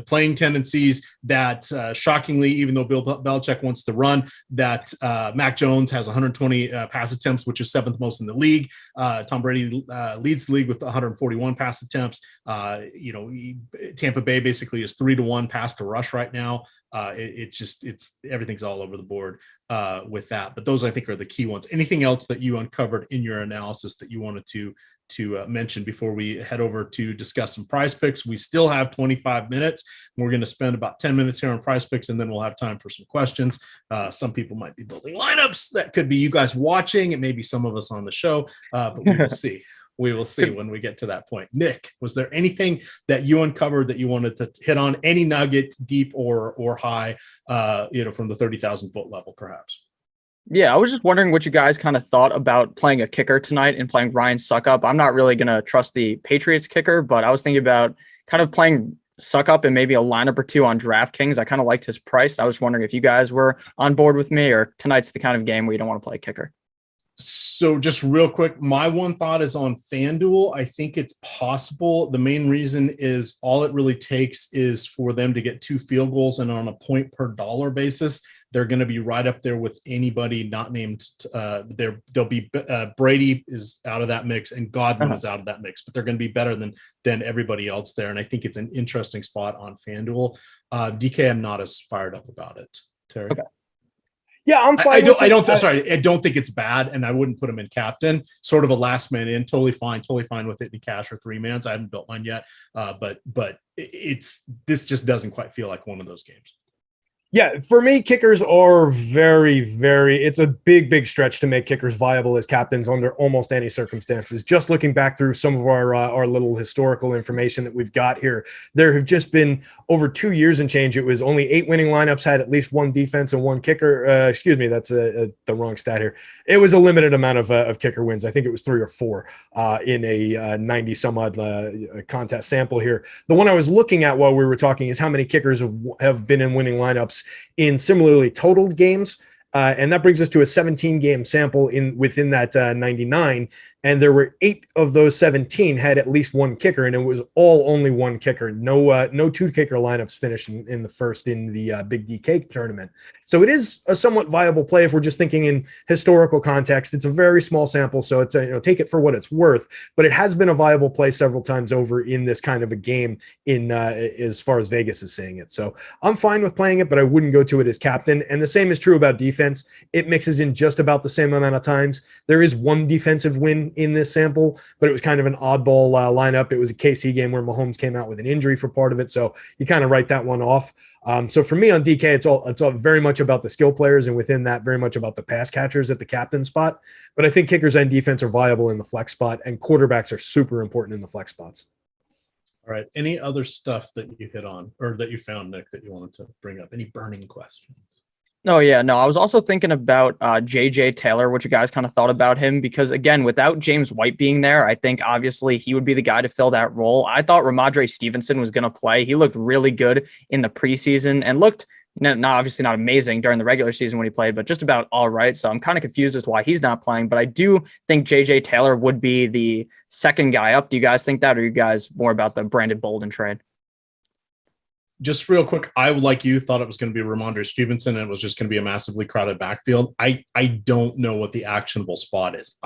playing tendencies that shockingly, even though Bill Belichick wants to run, that Mac Jones has 120 pass attempts, which is 7th most in the league. Tom Brady leads the league with 141 pass attempts. Tampa Bay basically is 3-1 pass to rush right now. It's everything's all over the board with that. But those, I think, are the key ones. Anything else that you uncovered in your analysis that you wanted to mention before we head over to discuss some prize picks? We still have 25 minutes. We're going to spend about 10 minutes here on prize picks, and then we'll have time for some questions. Some people might be building lineups. That could be you guys watching. It may be some of us on the show, but we will see. We will see when we get to that point. Nick, was there anything that you uncovered that you wanted to hit on? Any nugget, deep or high, from the 30,000 foot level, perhaps? Yeah, I was just wondering what you guys kind of thought about playing a kicker tonight and playing Ryan Suckup. I'm not really going to trust the Patriots kicker, but I was thinking about kind of playing Suckup and maybe a lineup or two on DraftKings. I kind of liked his price. I was wondering if you guys were on board with me, or tonight's the kind of game where you don't want to play a kicker. So just real quick, my one thought is on FanDuel. I think it's possible. The main reason is all it really takes is for them to get 2 field goals, and on a point per dollar basis, they're going to be right up there with anybody not named. They'll be Brady is out of that mix and Godwin is out of that mix, but they're going to be better than everybody else there. And I think it's an interesting spot on FanDuel. DK, I'm not as fired up about it. Terry. Okay. Yeah, I'm fine. I don't think it's bad, and I wouldn't put him in captain. Sort of a last man in, totally fine with it in cash or 3-mans. I haven't built mine yet, but this just doesn't quite feel like one of those games. Yeah, for me, kickers are very, very, it's a big stretch to make kickers viable as captains under almost any circumstances. Just looking back through some of our little historical information that we've got here, there have just been over 2 years and change. It was only 8 winning lineups had at least 1 defense and 1 kicker. Excuse me, that's the wrong stat here. It was a limited amount of kicker wins. I think it was 3 or 4 in a 90 some odd contest sample here. The one I was looking at while we were talking is how many kickers have been in winning lineups in similarly totaled games. And that brings us to a 17-game sample within that 99. And there were 8 of those 17 had at least 1 kicker, and it was all only 1 kicker. No 2 kicker lineups finished in the first in the Big DK tournament. So it is a somewhat viable play if we're just thinking in historical context. It's a very small sample, so it's take it for what it's worth. But it has been a viable play several times over in this kind of a game in as far as Vegas is saying it. So I'm fine with playing it, but I wouldn't go to it as captain. And the same is true about defense. It mixes in just about the same amount of times. There is 1 defensive win in this sample, but it was kind of an oddball lineup. It was a KC game where Mahomes came out with an injury for part of it, so you kind of write that one off. So for me on DK, it's all very much about the skill players, and within that, very much about the pass catchers at the captain spot. But I think kickers and defense are viable in the flex spot, and quarterbacks are super important in the flex spots. All right. Any other stuff that you hit on or that you found, Nick, that you wanted to bring up? Any burning questions? Oh, yeah. No, I was also thinking about JJ Taylor, what you guys kind of thought about him, because again, without James White being there, I think obviously he would be the guy to fill that role. I thought Ramondre Stevenson was going to play. He looked really good in the preseason and looked obviously not amazing during the regular season when he played, but just about all right. So I'm kind of confused as to why he's not playing, but I do think JJ Taylor would be the second guy up. Do you guys think that, or are you guys more about the Brandon Bolden trade? Just real quick, I, like you, thought it was going to be Ramondre Stevenson and it was just going to be a massively crowded backfield. I don't know what the actionable spot is.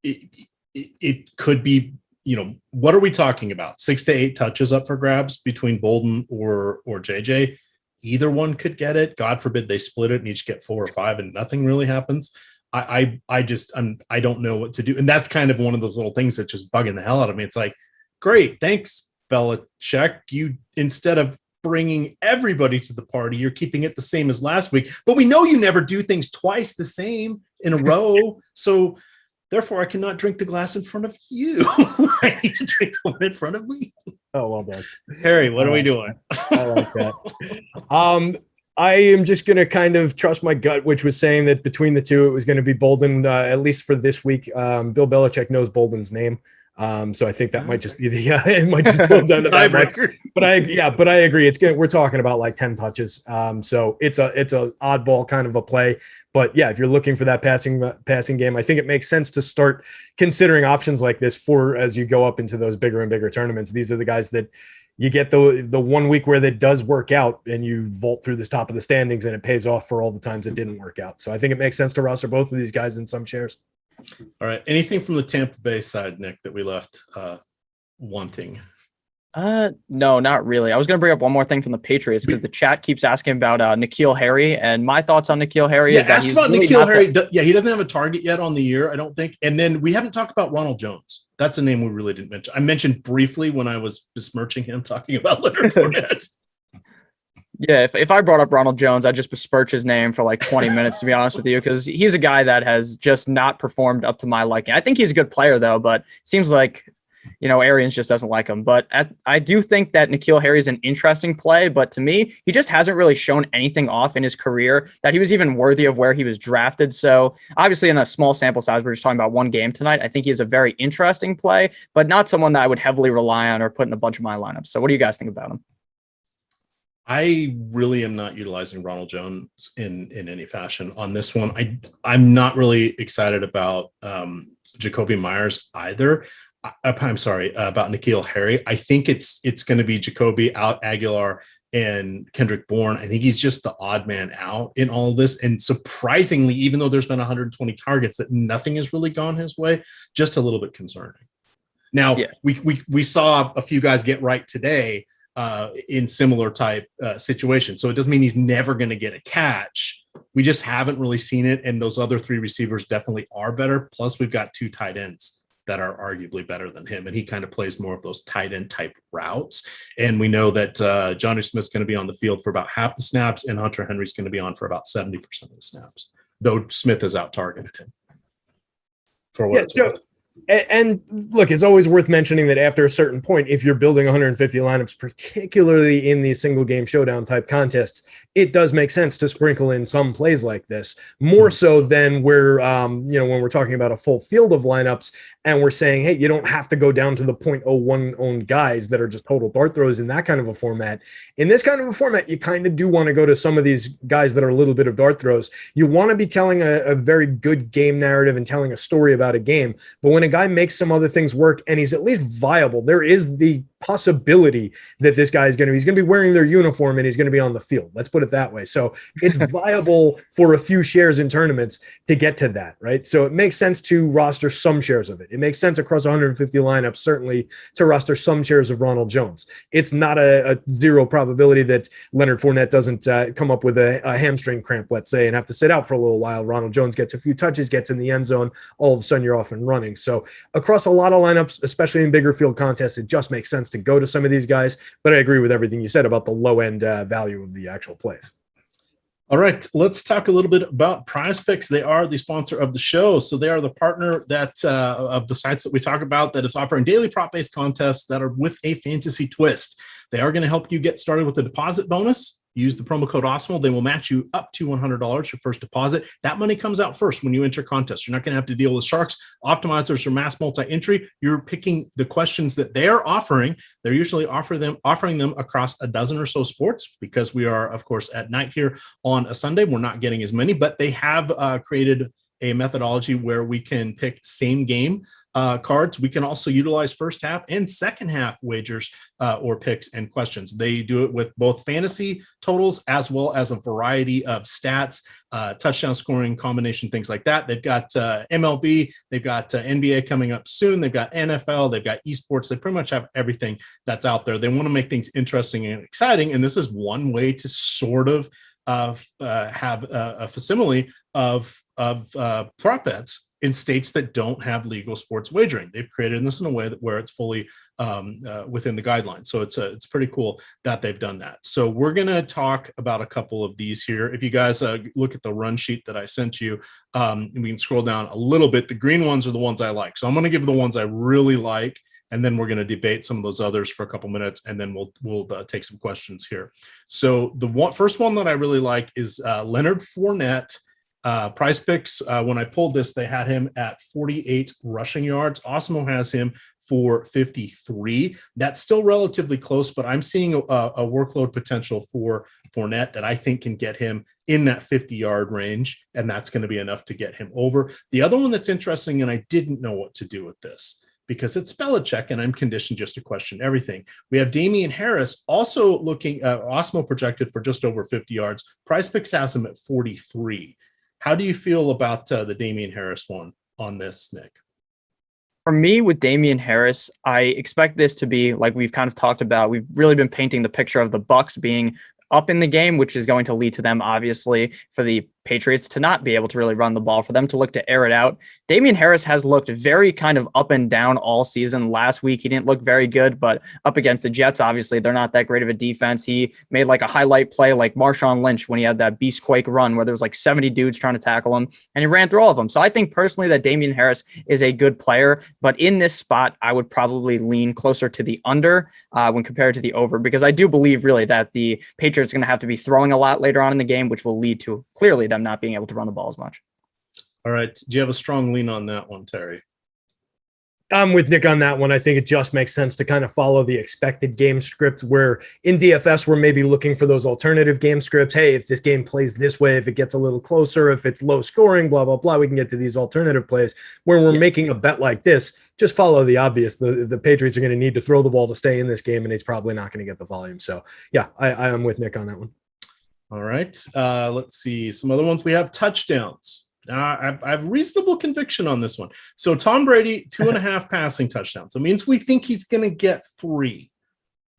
It could be, what are we talking about? 6 to 8 touches up for grabs between Bolden or JJ. Either one could get it. God forbid they split it and each get 4 or 5 and nothing really happens. I don't know what to do. And that's kind of one of those little things that's just bugging the hell out of me. It's like, great, thanks, Belichick. You, instead of bringing everybody to the party, you're keeping it the same as last week, but we know you never do things twice the same in a row. So therefore I cannot drink the glass in front of you. I need to drink the one in front of me. Oh, well done. Harry, what are we doing? I like that. I am just going to kind of trust my gut, which was saying that between the two, it was going to be Bolden, at least for this week. Bill Belichick knows Bolden's name. So I think that might just be the it might just go down to that. But I agree. We're talking about like 10 touches. So it's a oddball kind of a play. But yeah, if you're looking for that passing game, I think it makes sense to start considering options like this for as you go up into those bigger and bigger tournaments. These are the guys that you get the 1 week where that does work out and you vault through this top of the standings and it pays off for all the times it didn't work out. So I think it makes sense to roster both of these guys in some shares. All right. Anything from the Tampa Bay side, Nick, that we left wanting? No, not really. I was going to bring up one more thing from the Patriots because the chat keeps asking about N'Keal Harry, and my thoughts on N'Keal Harry is that ask about really N'Keal Harry. He doesn't have a target yet on the year, I don't think. And then we haven't talked about Ronald Jones. That's a name we really didn't mention. I mentioned briefly when I was besmirching him, talking about Leonard Fournette. Yeah, if I brought up Ronald Jones, I'd just besmirch his name for like 20 minutes, to be honest with you, because he's a guy that has just not performed up to my liking. I think he's a good player, though, but seems like, Arians just doesn't like him. But I do think that N'Keal Harry is an interesting play, but to me, he just hasn't really shown anything off in his career that he was even worthy of where he was drafted. So obviously in a small sample size, we're just talking about one game tonight. I think he's a very interesting play, but not someone that I would heavily rely on or put in a bunch of my lineups. So what do you guys think about him? I really am not utilizing Ronald Jones in any fashion on this one. I'm not really excited about Jacoby Myers either. I'm sorry, about N'Keal Harry. I think it's going to be Jacoby out, Aguilar, and Kendrick Bourne. I think he's just the odd man out in all of this. And surprisingly, even though there's been 120 targets, that nothing has really gone his way, just a little bit concerning. Now, we saw a few guys get right today in similar type situations. So it doesn't mean he's never going to get a catch. We just haven't really seen it. And those other 3 receivers definitely are better. Plus we've got 2 tight ends that are arguably better than him. And he kind of plays more of those tight end type routes. And we know that Jonnu Smith's going to be on the field for about half the snaps and Hunter Henry's going to be on for about 70% of the snaps, though Smith has out targeted him for what it's worth. And look, it's always worth mentioning that after a certain point, if you're building 150 lineups, particularly in these single game showdown type contests, it does make sense to sprinkle in some plays like this, more so than where, when we're talking about a full field of lineups and we're saying, hey, you don't have to go down to the 0.01 owned guys that are just total dart throws in that kind of a format. In this kind of a format, you kind of do want to go to some of these guys that are a little bit of dart throws. You want to be telling a very good game narrative and telling a story about a game. But when a guy makes some other things work and he's at least viable, there is the possibility that this guy is going to be wearing their uniform and he's going to be on the field. Let's put it that way. So it's viable for a few shares in tournaments to get to that, right? So it makes sense to roster some shares of it. It makes sense across 150 lineups, certainly, to roster some shares of Ronald Jones. It's not a zero probability that Leonard Fournette doesn't come up with a hamstring cramp, let's say, and have to sit out for a little while. Ronald Jones gets a few touches, gets in the end zone, all of a sudden you're off and running. So across a lot of lineups, especially in bigger field contests, it just makes sense to go to some of these guys. But I agree with everything you said about the low end value of the actual plays. All right, let's talk a little bit about PrizePicks. They are the sponsor of the show. So they are the partner that of the sites that we talk about that is offering daily prop-based contests that are with a fantasy twist. They are going to help you get started with a deposit bonus use the promo code Awesemo. They will match you up to $100 your first deposit. That money comes out first when you enter contests. You're not going to have to deal with sharks, optimizers, or mass multi-entry. You're picking the questions that they're offering. They're usually offering them across a dozen or so sports, because we are, of course, at night here on a Sunday. We're not getting as many, but they have created a methodology where we can pick same game cards. We can also utilize first half and second half wagers or picks and questions. They do it with both fantasy totals as well as a variety of stats, touchdown scoring, combination, things like that. They've got MLB, they've got NBA coming up soon. They've got NFL, they've got esports. They pretty much have everything that's out there. They want to make things interesting and exciting. And this is one way to sort of have a facsimile of prop bets in states that don't have legal sports wagering. They've created this in a way that where it's fully within the guidelines. So it's pretty cool that they've done that. So we're going to talk about a couple of these here. If you guys look at the run sheet that I sent you, and we can scroll down a little bit. The green ones are the ones I like. So I'm going to give the ones I really like, and then we're going to debate some of those others for a couple minutes, and then we'll take some questions here. So the first one that I really like is Leonard Fournette. PrizePicks, when I pulled this, they had him at 48 rushing yards. Awesemo has him for 53. That's still relatively close, but I'm seeing a workload potential for Fournette that I think can get him in that 50-yard range, and that's going to be enough to get him over. The other one that's interesting, and I didn't know what to do with this, because it's Belichick and I'm conditioned just to question everything. We have Damian Harris also looking, Awesemo projected for just over 50 yards. PrizePicks has him at 43. How do you feel about the Damian Harris one on this, Nick? For me, with Damian Harris, I expect this to be, like we've kind of talked about, we've really been painting the picture of the Bucs being up in the game, which is going to lead to them, obviously, for the Patriots to not be able to really run the ball, for them to look to air it out. Damian Harris has looked very kind of up and down all season. Last week, he didn't look very good, but up against the Jets, obviously, they're not that great of a defense. He made like a highlight play like Marshawn Lynch when he had that Beastquake run where there was like 70 dudes trying to tackle him, and he ran through all of them. So I think personally that Damian Harris is a good player, but in this spot, I would probably lean closer to the under when compared to the over, because I do believe really that the Patriots are going to have to be throwing a lot later on in the game, which will lead to clearly them not being able to run the ball as much. All right. Do you have a strong lean on that one, Terry? I'm with Nick on that one. I think it just makes sense to kind of follow the expected game script, where in DFS, we're maybe looking for those alternative game scripts. Hey, if this game plays this way, if it gets a little closer, if it's low scoring, blah, blah, blah, we can get to these alternative plays. Where we're making a bet like this, just follow the obvious. The Patriots are going to need to throw the ball to stay in this game, and he's probably not going to get the volume. So, yeah, I am with Nick on that one. All right. Let's see. Some other ones. We have touchdowns. I have reasonable conviction on this one. So Tom Brady, 2.5 passing touchdowns. It means we think he's going to get 3.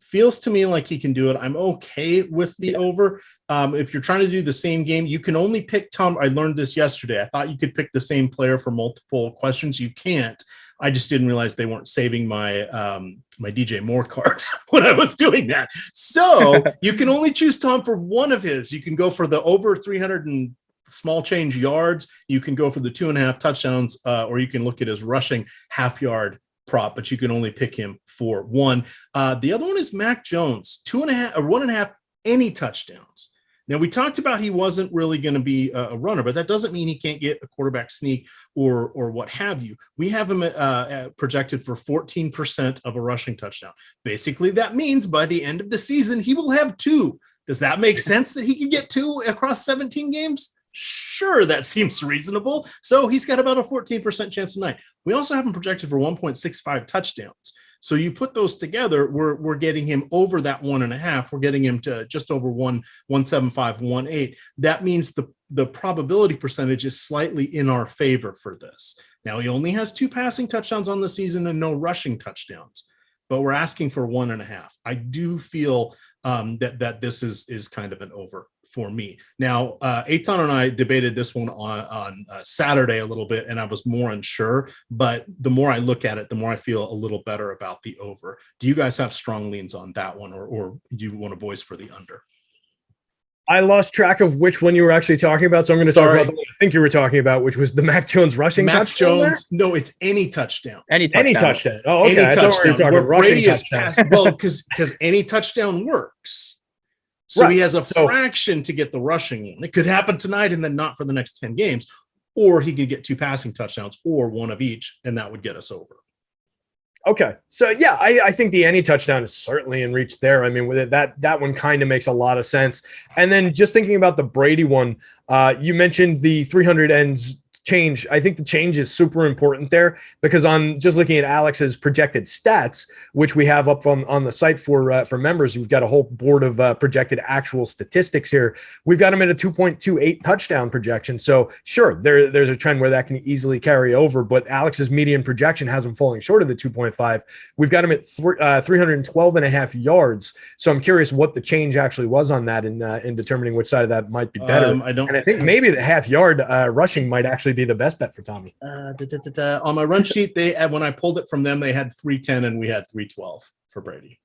Feels to me like he can do it. I'm okay with the over. If you're trying to do the same game, you can only pick Tom. I learned this yesterday. I thought you could pick the same player for multiple questions. You can't. I just didn't realize they weren't saving my my DJ Moore cards when I was doing that. So you can only choose Tom for one of his. You can go for the over 300 and small change yards. You can go for the 2.5 touchdowns, or you can look at his rushing half-yard prop, but you can only pick him for one. The other one is Mac Jones, 2.5 or 1.5 any touchdowns. Now, we talked about he wasn't really going to be a runner, but that doesn't mean he can't get a quarterback sneak or what have you. We have him projected for 14% of a rushing touchdown. Basically, that means by the end of the season, he will have 2. Does that make sense that he can get 2 across 17 games? Sure, that seems reasonable. So he's got about a 14% chance tonight. We also have him projected for 1.65 touchdowns. So you put those together, we're getting him over that 1.5. We're getting him to just over 1.75, 1.8. That means the probability percentage is slightly in our favor for this. Now, he only has 2 passing touchdowns on the season and no rushing touchdowns, but we're asking for 1.5. I do feel that this is kind of an over for me. Now, Eitan and I debated this one on Saturday a little bit, and I was more unsure, but the more I look at it, the more I feel a little better about the over. Do you guys have strong leans on that one, or do you want to voice for the under? I lost track of which one you were actually talking about, so I'm going to talk about the one I think you were talking about, which was the Mac Jones rushing touchdown. Mac Jones, no, it's any touchdown. Any touchdown. Oh, okay. Any touchdown. Where Brady is well, because any touchdown works. So he has a fraction to get the rushing one. It could happen tonight and then not for the next 10 games. Or he could get 2 passing touchdowns or one of each, and that would get us over. Okay. So, yeah, I think the any touchdown is certainly in reach there. I mean, with it, that one kind of makes a lot of sense. And then just thinking about the Brady one, you mentioned the 300 ends change. I think the change is super important there because on just looking at Alex's projected stats, which we have up on the site for members, we've got a whole board of projected actual statistics here. We've got him at a 2.28 touchdown projection. So sure, there's a trend where that can easily carry over, but Alex's median projection has him falling short of the 2.5. We've got him at 312 and a half yards. So I'm curious what the change actually was on that in determining which side of that might be better. I think maybe the half yard rushing might actually be the best bet for Tommy. On my run sheet, when I pulled it from them, they had 310 and we had 312 for Brady.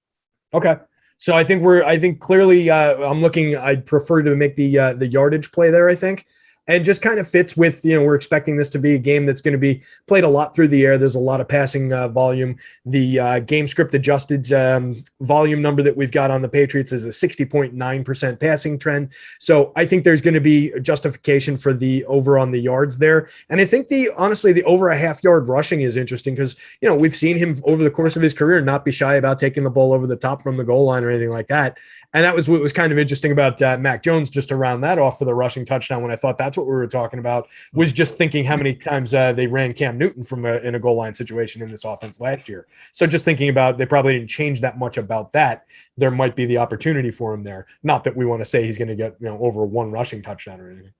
Okay. So I think clearly I'd prefer to make the yardage play there, I think. And just kind of fits with, we're expecting this to be a game that's going to be played a lot through the air. There's a lot of passing volume. The game script adjusted volume number that we've got on the Patriots is a 60.9% passing trend. So I think there's going to be justification for the over on the yards there. And I think honestly, the over a half yard rushing is interesting because, we've seen him over the course of his career not be shy about taking the ball over the top from the goal line or anything like that. And that was what was kind of interesting about Mac Jones, just to round that off for the rushing touchdown when I thought that's what we were talking about, was just thinking how many times they ran Cam Newton in a goal line situation in this offense last year. So just thinking about they probably didn't change that much about that. There might be the opportunity for him there. Not that we want to say he's going to get over one rushing touchdown or anything.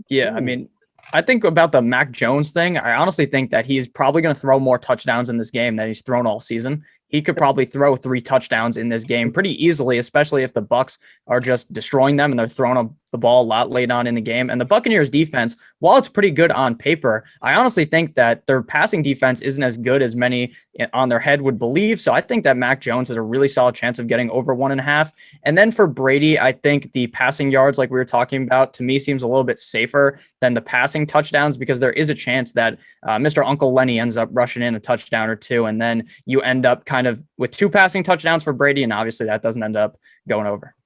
Yeah, I mean, I think about the Mac Jones thing. I honestly think that he's probably going to throw more touchdowns in this game than he's thrown all season. He could probably throw 3 touchdowns in this game pretty easily, especially if the Bucs are just destroying them and they're throwing the ball a lot late on in the game. And the Buccaneers defense, while it's pretty good on paper, I honestly think that their passing defense isn't as good as many on their head would believe. So I think that Mac Jones has a really solid chance of getting over 1.5. And then for Brady, I think the passing yards, like we were talking about, to me seems a little bit safer than the passing touchdowns because there is a chance that Mr. Uncle Lenny ends up rushing in a touchdown or 2. And then you end up kind of with 2 passing touchdowns for Brady. And obviously that doesn't end up going over.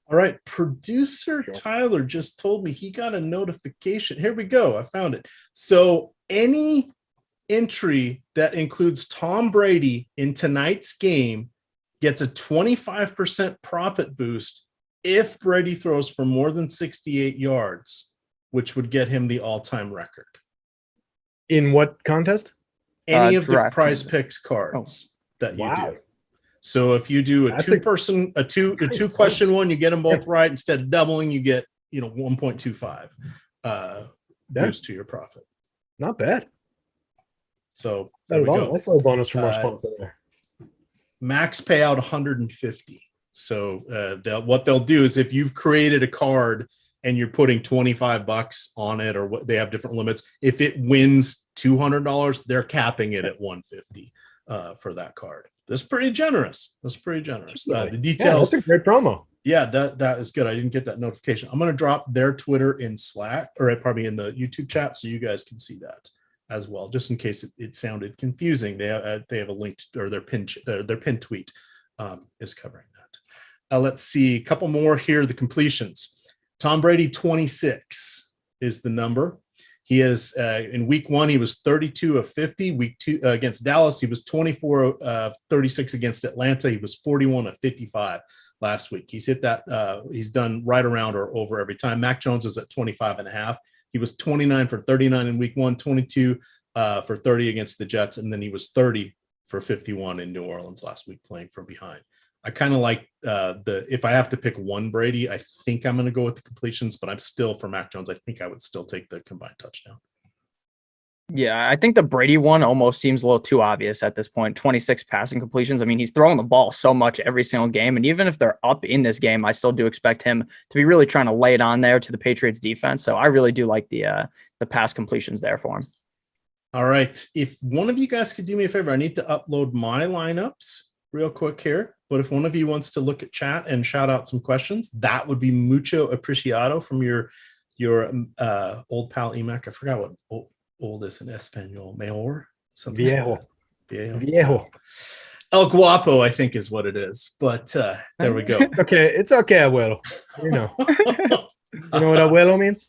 All right. Producer Tyler just told me he got a notification. Here we go. I found it. So any entry that includes Tom Brady in tonight's game gets a 25% profit boost if Brady throws for more than 68 yards, which would get him the all-time record. In what contest? Any of the PrizePicks cards that you do. So if you do a two question one, you get them both right. Instead of doubling, you get 1.25 boost to your profit. Not bad. So there we go. Nice little bonus from our sponsor there. Max payout 150. So what they'll do is if you've created a card and you're putting $25 on it, or what they have different limits, if it wins $200, they're capping it at 150 for that card. That's pretty generous. The details. That's a great promo. Yeah, that is good. I didn't get that notification. I'm going to drop their Twitter in Slack, or probably in the YouTube chat, so you guys can see that as well, just in case it sounded confusing. They have a link, or their pin tweet is covering that. Let's see a couple more here. The completions. Tom Brady 26 is the number. He is in week 1, he was 32 of 50. Week 2 against Dallas, he was 24 of 36 against Atlanta. He was 41 of 55 last week. He's hit that. He's done right around or over every time. Mac Jones is at 25.5. He was 29 for 39 in week 1, 22 for 30 against the Jets, and then he was 30 for 51 in New Orleans last week playing from behind. I kind of like if I have to pick one Brady, I think I'm going to go with the completions, but I'm still for Mac Jones. I think I would still take the combined touchdown. Yeah, I think the Brady one almost seems a little too obvious at this point. 26 passing completions. I mean, he's throwing the ball so much every single game. And even if they're up in this game, I still do expect him to be really trying to lay it on there to the Patriots defense. So I really do like the pass completions there for him. All right. If one of you guys could do me a favor, I need to upload my lineups real quick here. But if one of you wants to look at chat and shout out some questions, that would be mucho apreciado from your old pal Emac. I forgot what old is in Espanol. Mayor? Something Viejo. Like that. Viejo. El Guapo, I think, is what it is. But there we go. Okay, it's okay, abuelo. You know what abuelo means?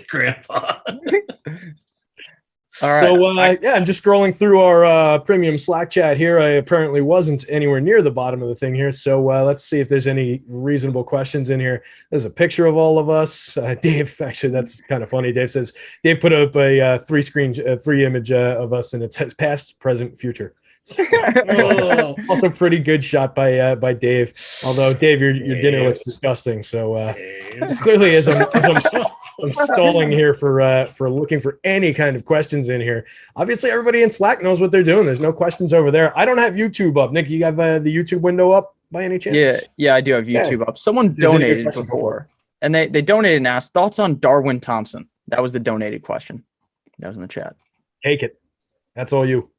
Grandpa. All right. So, I'm just scrolling through our premium Slack chat here. I apparently wasn't anywhere near the bottom of the thing here. So let's see if there's any reasonable questions in here. There's a picture of all of us. Dave, actually, that's kind of funny. Dave says, Dave put up a three image of us, and it says past, present, future. Oh. Also pretty good shot by Dave. Although, Dave, your dinner looks disgusting. So clearly, as I'm stalling here for looking for any kind of questions in here. Obviously, everybody in Slack knows what they're doing. There's no questions over there. I don't have YouTube up. Nick, you have the YouTube window up by any chance? Yeah, I do have YouTube up. Someone donated before, and they donated and asked thoughts on Darwin Thompson. That was the donated question. That was in the chat. Take it. That's all you.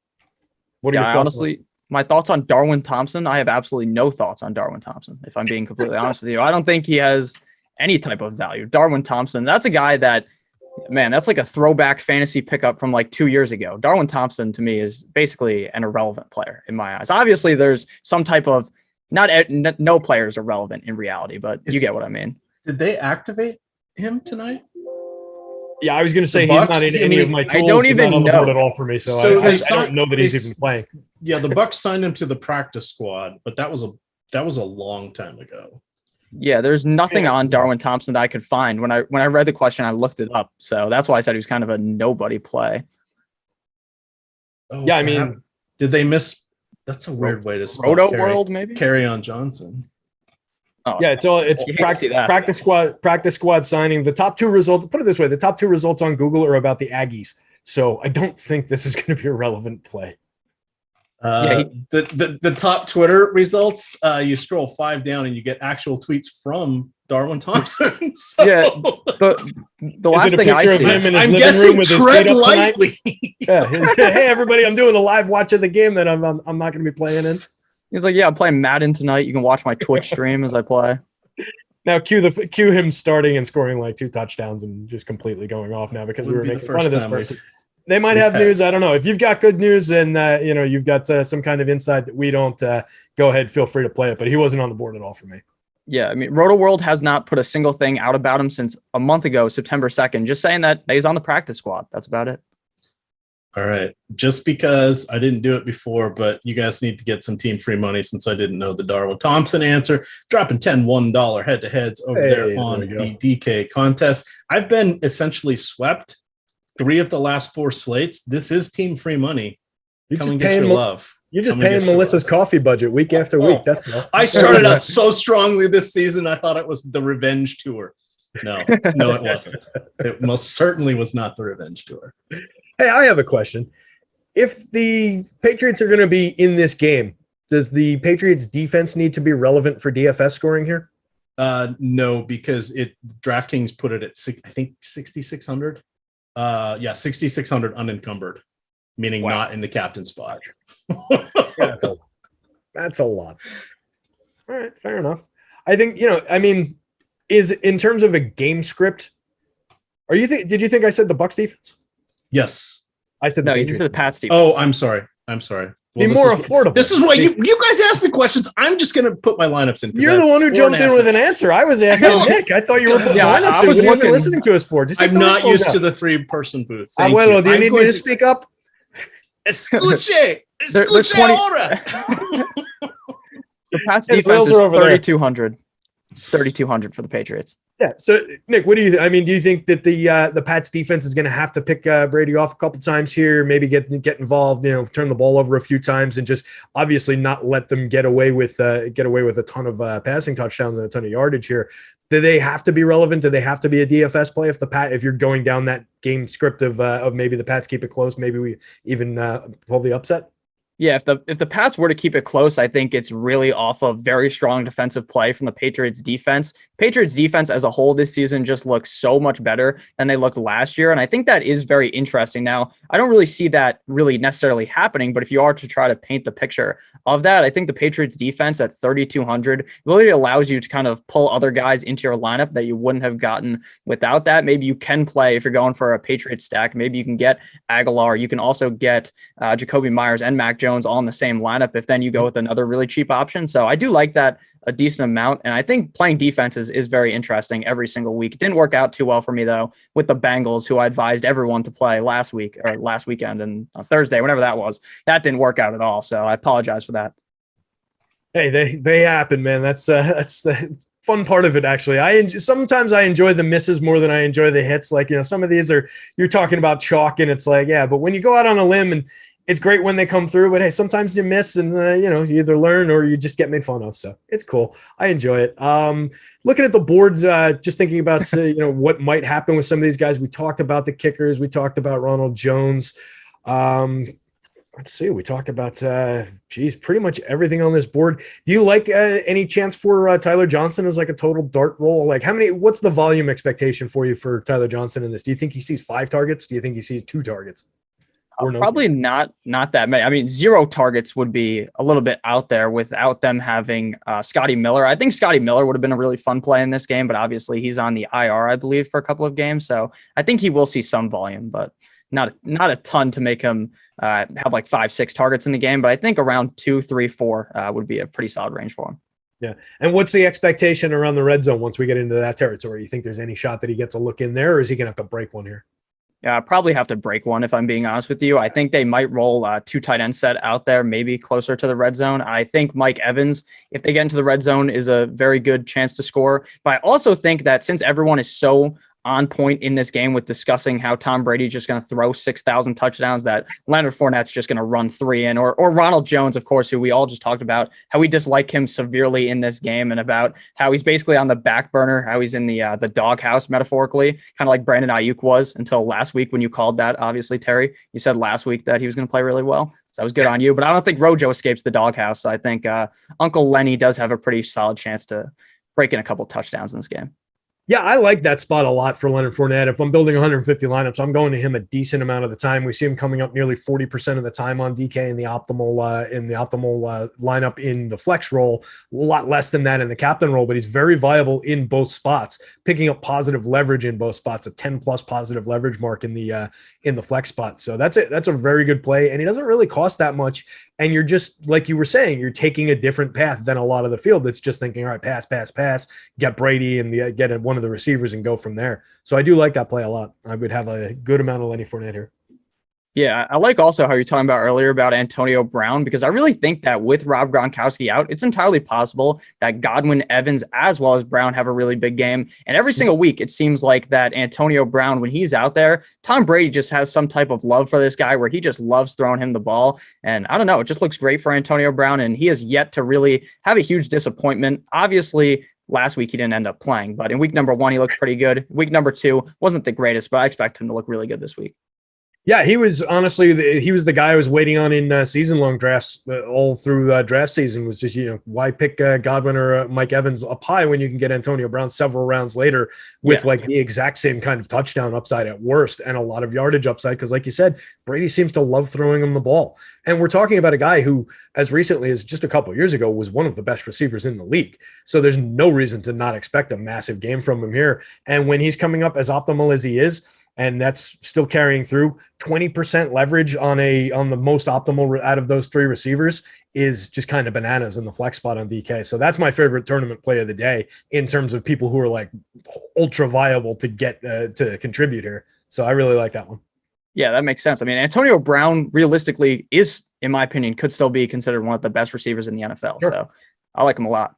What are your thoughts? Honestly, my thoughts on Darwin Thompson, I have absolutely no thoughts on Darwin Thompson, if I'm being completely honest with you. I don't think he has any type of value. Darwin Thompson, that's a guy that, man, that's like a throwback fantasy pickup from like 2 years ago. Darwin Thompson, to me, is basically an irrelevant player in my eyes. Obviously, there's some type of, no players are relevant in reality, but you get what I mean. Did they activate him tonight? Yeah, I was going to say he's not in any of my tools. I don't even know at all for me, so I don't know that he's even playing. Yeah, the Bucs signed him to the practice squad, but that was a long time ago. Yeah, there's nothing on Darwin Thompson that I could find. When I read the question, I looked it up, so that's why I said he was kind of a nobody play. Oh, yeah, I mean, did they miss? That's a weird way to spell Roto World, maybe. Carry on Johnson. Oh, yeah, it's practice squad signing. The top two results, put it this way, the top two results on Google are about the Aggies. So I don't think this is going to be a relevant play. The top Twitter results, you scroll 5 down and you get actual tweets from Darwin Thompson. So, yeah, the last thing I see, I'm guessing tread lightly. Hey everybody, I'm doing a live watch of the game that I'm not going to be playing in. He's like, yeah, I'm playing Madden tonight. You can watch my Twitch stream as I play. Now cue him starting and scoring like 2 touchdowns and just completely going off now because we were making fun of this person. They might have news. I don't know. If you've got good news and you've got some kind of insight that we don't, go ahead, feel free to play it. But he wasn't on the board at all for me. Yeah, I mean, Roto World has not put a single thing out about him since a month ago, September 2nd. Just saying that he's on the practice squad. That's about it. All right. Just because I didn't do it before, but you guys need to get some team free money since I didn't know the Darwin Thompson answer. Dropping $1 head-to-heads over there on the DK contest. I've been essentially swept 3 of the last 4 slates. This is team free money. Come and get your love. You're just paying Melissa's coffee budget week after week. That's all. I started out so strongly this season. I thought it was the revenge tour. No, it wasn't. It most certainly was not the revenge tour. Hey, I have a question. If the Patriots are going to be in this game, does the Patriots defense need to be relevant for DFS scoring here? No, because DraftKings put it at 6,600. 6,600 unencumbered, meaning not in the captain spot. That's a lot. All right, fair enough. I think, is in terms of a game script, did you think I said the Bucs defense? Yes. I said no, you said the Pats defense. Oh, I'm sorry. Well, be more affordable. This is why you guys ask the questions. I'm just going to put my lineups in. You're the one who jumped in with an answer. I was asking Nick. I thought you were putting lineups. I was listening to us for. I'm not used to the 3-person booth. Abuelo, do you need me to speak up? Escuche ahora. The Pats defense is 3,200. It's 3,200 for the Patriots. Yeah. So, Nick, what do you? Do you think that the Pats defense is going to have to pick Brady off a couple times here? Maybe get involved. Turn the ball over a few times, and just obviously not let them get away with a ton of passing touchdowns and a ton of yardage here. Do they have to be relevant? Do they have to be a DFS play if you're going down that game script of maybe the Pats keep it close, maybe we even pull the upset? Yeah, if the Pats were to keep it close, I think it's really off of very strong defensive play from the Patriots defense. Patriots defense as a whole this season just looks so much better than they looked last year. And I think that is very interesting. Now, I don't really see that really necessarily happening, but if you are to try to paint the picture of that, I think the Patriots defense at 3,200 really allows you to kind of pull other guys into your lineup that you wouldn't have gotten without that. Maybe you can play, if you're going for a Patriots stack, maybe you can get Aguilar. You can also get Jacoby Myers and Mac Jones Jones all in the same lineup if then you go with another really cheap option. So I do like that a decent amount. And I think playing defenses is very interesting every single week. It didn't work out too well for me, though, with the Bengals, who I advised everyone to play last weekend and Thursday, whenever that was. That didn't work out at all. So I apologize for that. Hey, they happen, man. That's the fun part of it, actually. Sometimes I enjoy the misses more than I enjoy the hits. Like, some of these you're talking about chalk, and it's like, yeah, but when you go out on a limb, and it's great when they come through, but hey, sometimes you miss, and you either learn or you just get made fun of. So it's cool. I enjoy it. Looking at the boards, just thinking about what might happen with some of these guys. We talked about the kickers. We talked about Ronald Jones. Let's see. We talked about pretty much everything on this board. Do you like any chance for Tyler Johnson as like a total dart roll? Like, what's the volume expectation for you for Tyler Johnson in this? Do you think he sees 5 targets? Do you think he sees 2 targets? Or probably not that many. I mean, 0 targets would be a little bit out there without them having Scotty Miller. I think Scotty Miller would have been a really fun play in this game, but obviously he's on the IR, I believe, for a couple of games. So I think he will see some volume, but not a ton to make him have like 5-6 targets in the game. But I think around 2, 3, 4 would be a pretty solid range for him. Yeah. And what's the expectation around the red zone once we get into that territory? You think there's any shot that he gets a look in there, or is he going to have to break one here? Yeah, I probably have to break one if I'm being honest with you. I think they might roll 2 tight end set out there, maybe closer to the red zone. I think Mike Evans, if they get into the red zone, is a very good chance to score. But I also think that since everyone is so on point in this game with discussing how Tom Brady is just going to throw 6,000 touchdowns, that Leonard Fournette's just going to run 3 in, or Ronald Jones, of course, who we all just talked about, how we dislike him severely in this game, and about how he's basically on the back burner, how he's in the doghouse, metaphorically, kind of like Brandon Ayuk was until last week when you called that. Obviously, Terry, you said last week that he was going to play really well. So that was good on you, but I don't think Rojo escapes the doghouse. So I think Uncle Lenny does have a pretty solid chance to break in a couple touchdowns in this game. Yeah, I like that spot a lot for Leonard Fournette. If I'm building 150 lineups, I'm going to him a decent amount of the time. We see him coming up nearly 40% of the time on DK in the optimal lineup in the flex role. A lot less than that in the captain role, but he's very viable in both spots, picking up positive leverage in both spots, a 10+ positive leverage mark in the flex spot. So that's it. That's a very good play, and he doesn't really cost that much. And you're just, like you were saying, you're taking a different path than a lot of the field that's just thinking, all right, pass, get Brady and get one of the receivers and go from there. So I do like that play a lot. I would have a good amount of Lenny Fournette here. Yeah, I like also how you're talking about earlier about Antonio Brown, because I really think that with Rob Gronkowski out, it's entirely possible that Godwin, Evans, as well as Brown have a really big game. And every single week, it seems like that Antonio Brown, when he's out there, Tom Brady just has some type of love for this guy where he just loves throwing him the ball. And I don't know, it just looks great for Antonio Brown, and he has yet to really have a huge disappointment. Obviously, last week he didn't end up playing, but in week number 1, he looked pretty good. Week number 2 wasn't the greatest, but I expect him to look really good this week. Yeah, he was honestly, he was the guy I was waiting on in season-long drafts all through draft season. Was just, why pick Godwin or Mike Evans up high when you can get Antonio Brown several rounds later with like the exact same kind of touchdown upside at worst and a lot of yardage upside? Because like you said, Brady seems to love throwing him the ball. And we're talking about a guy who, as recently as just a couple of years ago, was one of the best receivers in the league. So there's no reason to not expect a massive game from him here. And when he's coming up as optimal as he is, and that's still carrying through, 20% leverage on the most optimal out of those 3 receivers is just kind of bananas in the flex spot on DK. So that's my favorite tournament play of the day in terms of people who are like ultra viable to get to contribute here. So I really like that one. Yeah, that makes sense. I mean, Antonio Brown realistically is, in my opinion, could still be considered one of the best receivers in the NFL. Sure. So I like him a lot.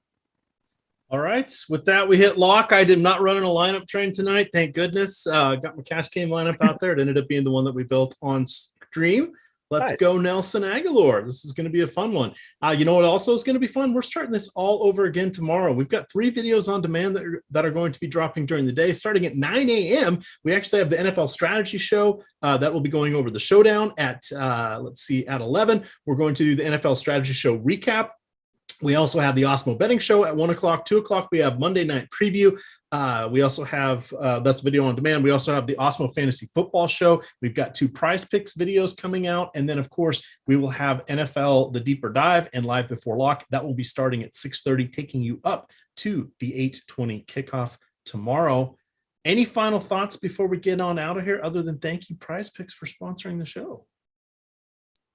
All right. With that, we hit lock. I did not run in a lineup train tonight. Thank goodness. Got my cash game lineup out there. It ended up being the one that we built on stream. Let's go Nelson Aguilar. This is going to be a fun one. You know what also is going to be fun? We're starting this all over again tomorrow. We've got 3 videos on demand that are going to be dropping during the day. Starting at 9 a.m., we actually have the NFL Strategy Show that will be going over the showdown at, at 11. We're going to do the NFL Strategy Show recap. We also have the Awesemo betting show at 1 o'clock, 2 o'clock. We have Monday night preview. We also have, that's video on demand. We also have the Awesemo fantasy football show. We've got 2 PrizePicks videos coming out. And then of course we will have NFL, the deeper dive and live before lock. That will be starting at 6:30, taking you up to the 8:20 kickoff tomorrow. Any final thoughts before we get on out of here, other than thank you PrizePicks for sponsoring the show?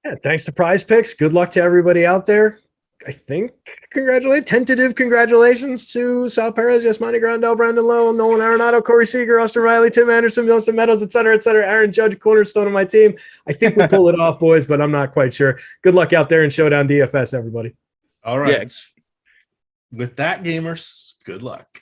Yeah, thanks to PrizePicks. Good luck to everybody out there. I think tentative congratulations to Sal Perez, Yasmani Grandal, Brandon Lowe, Nolan Arenado, Corey Seager, Austin Riley, Tim Anderson, Justin Meadows, et cetera, Aaron Judge, cornerstone of my team. I think we pull it off, boys, but I'm not quite sure. Good luck out there in Showdown DFS, everybody. All right. Yeah. With that, gamers, good luck.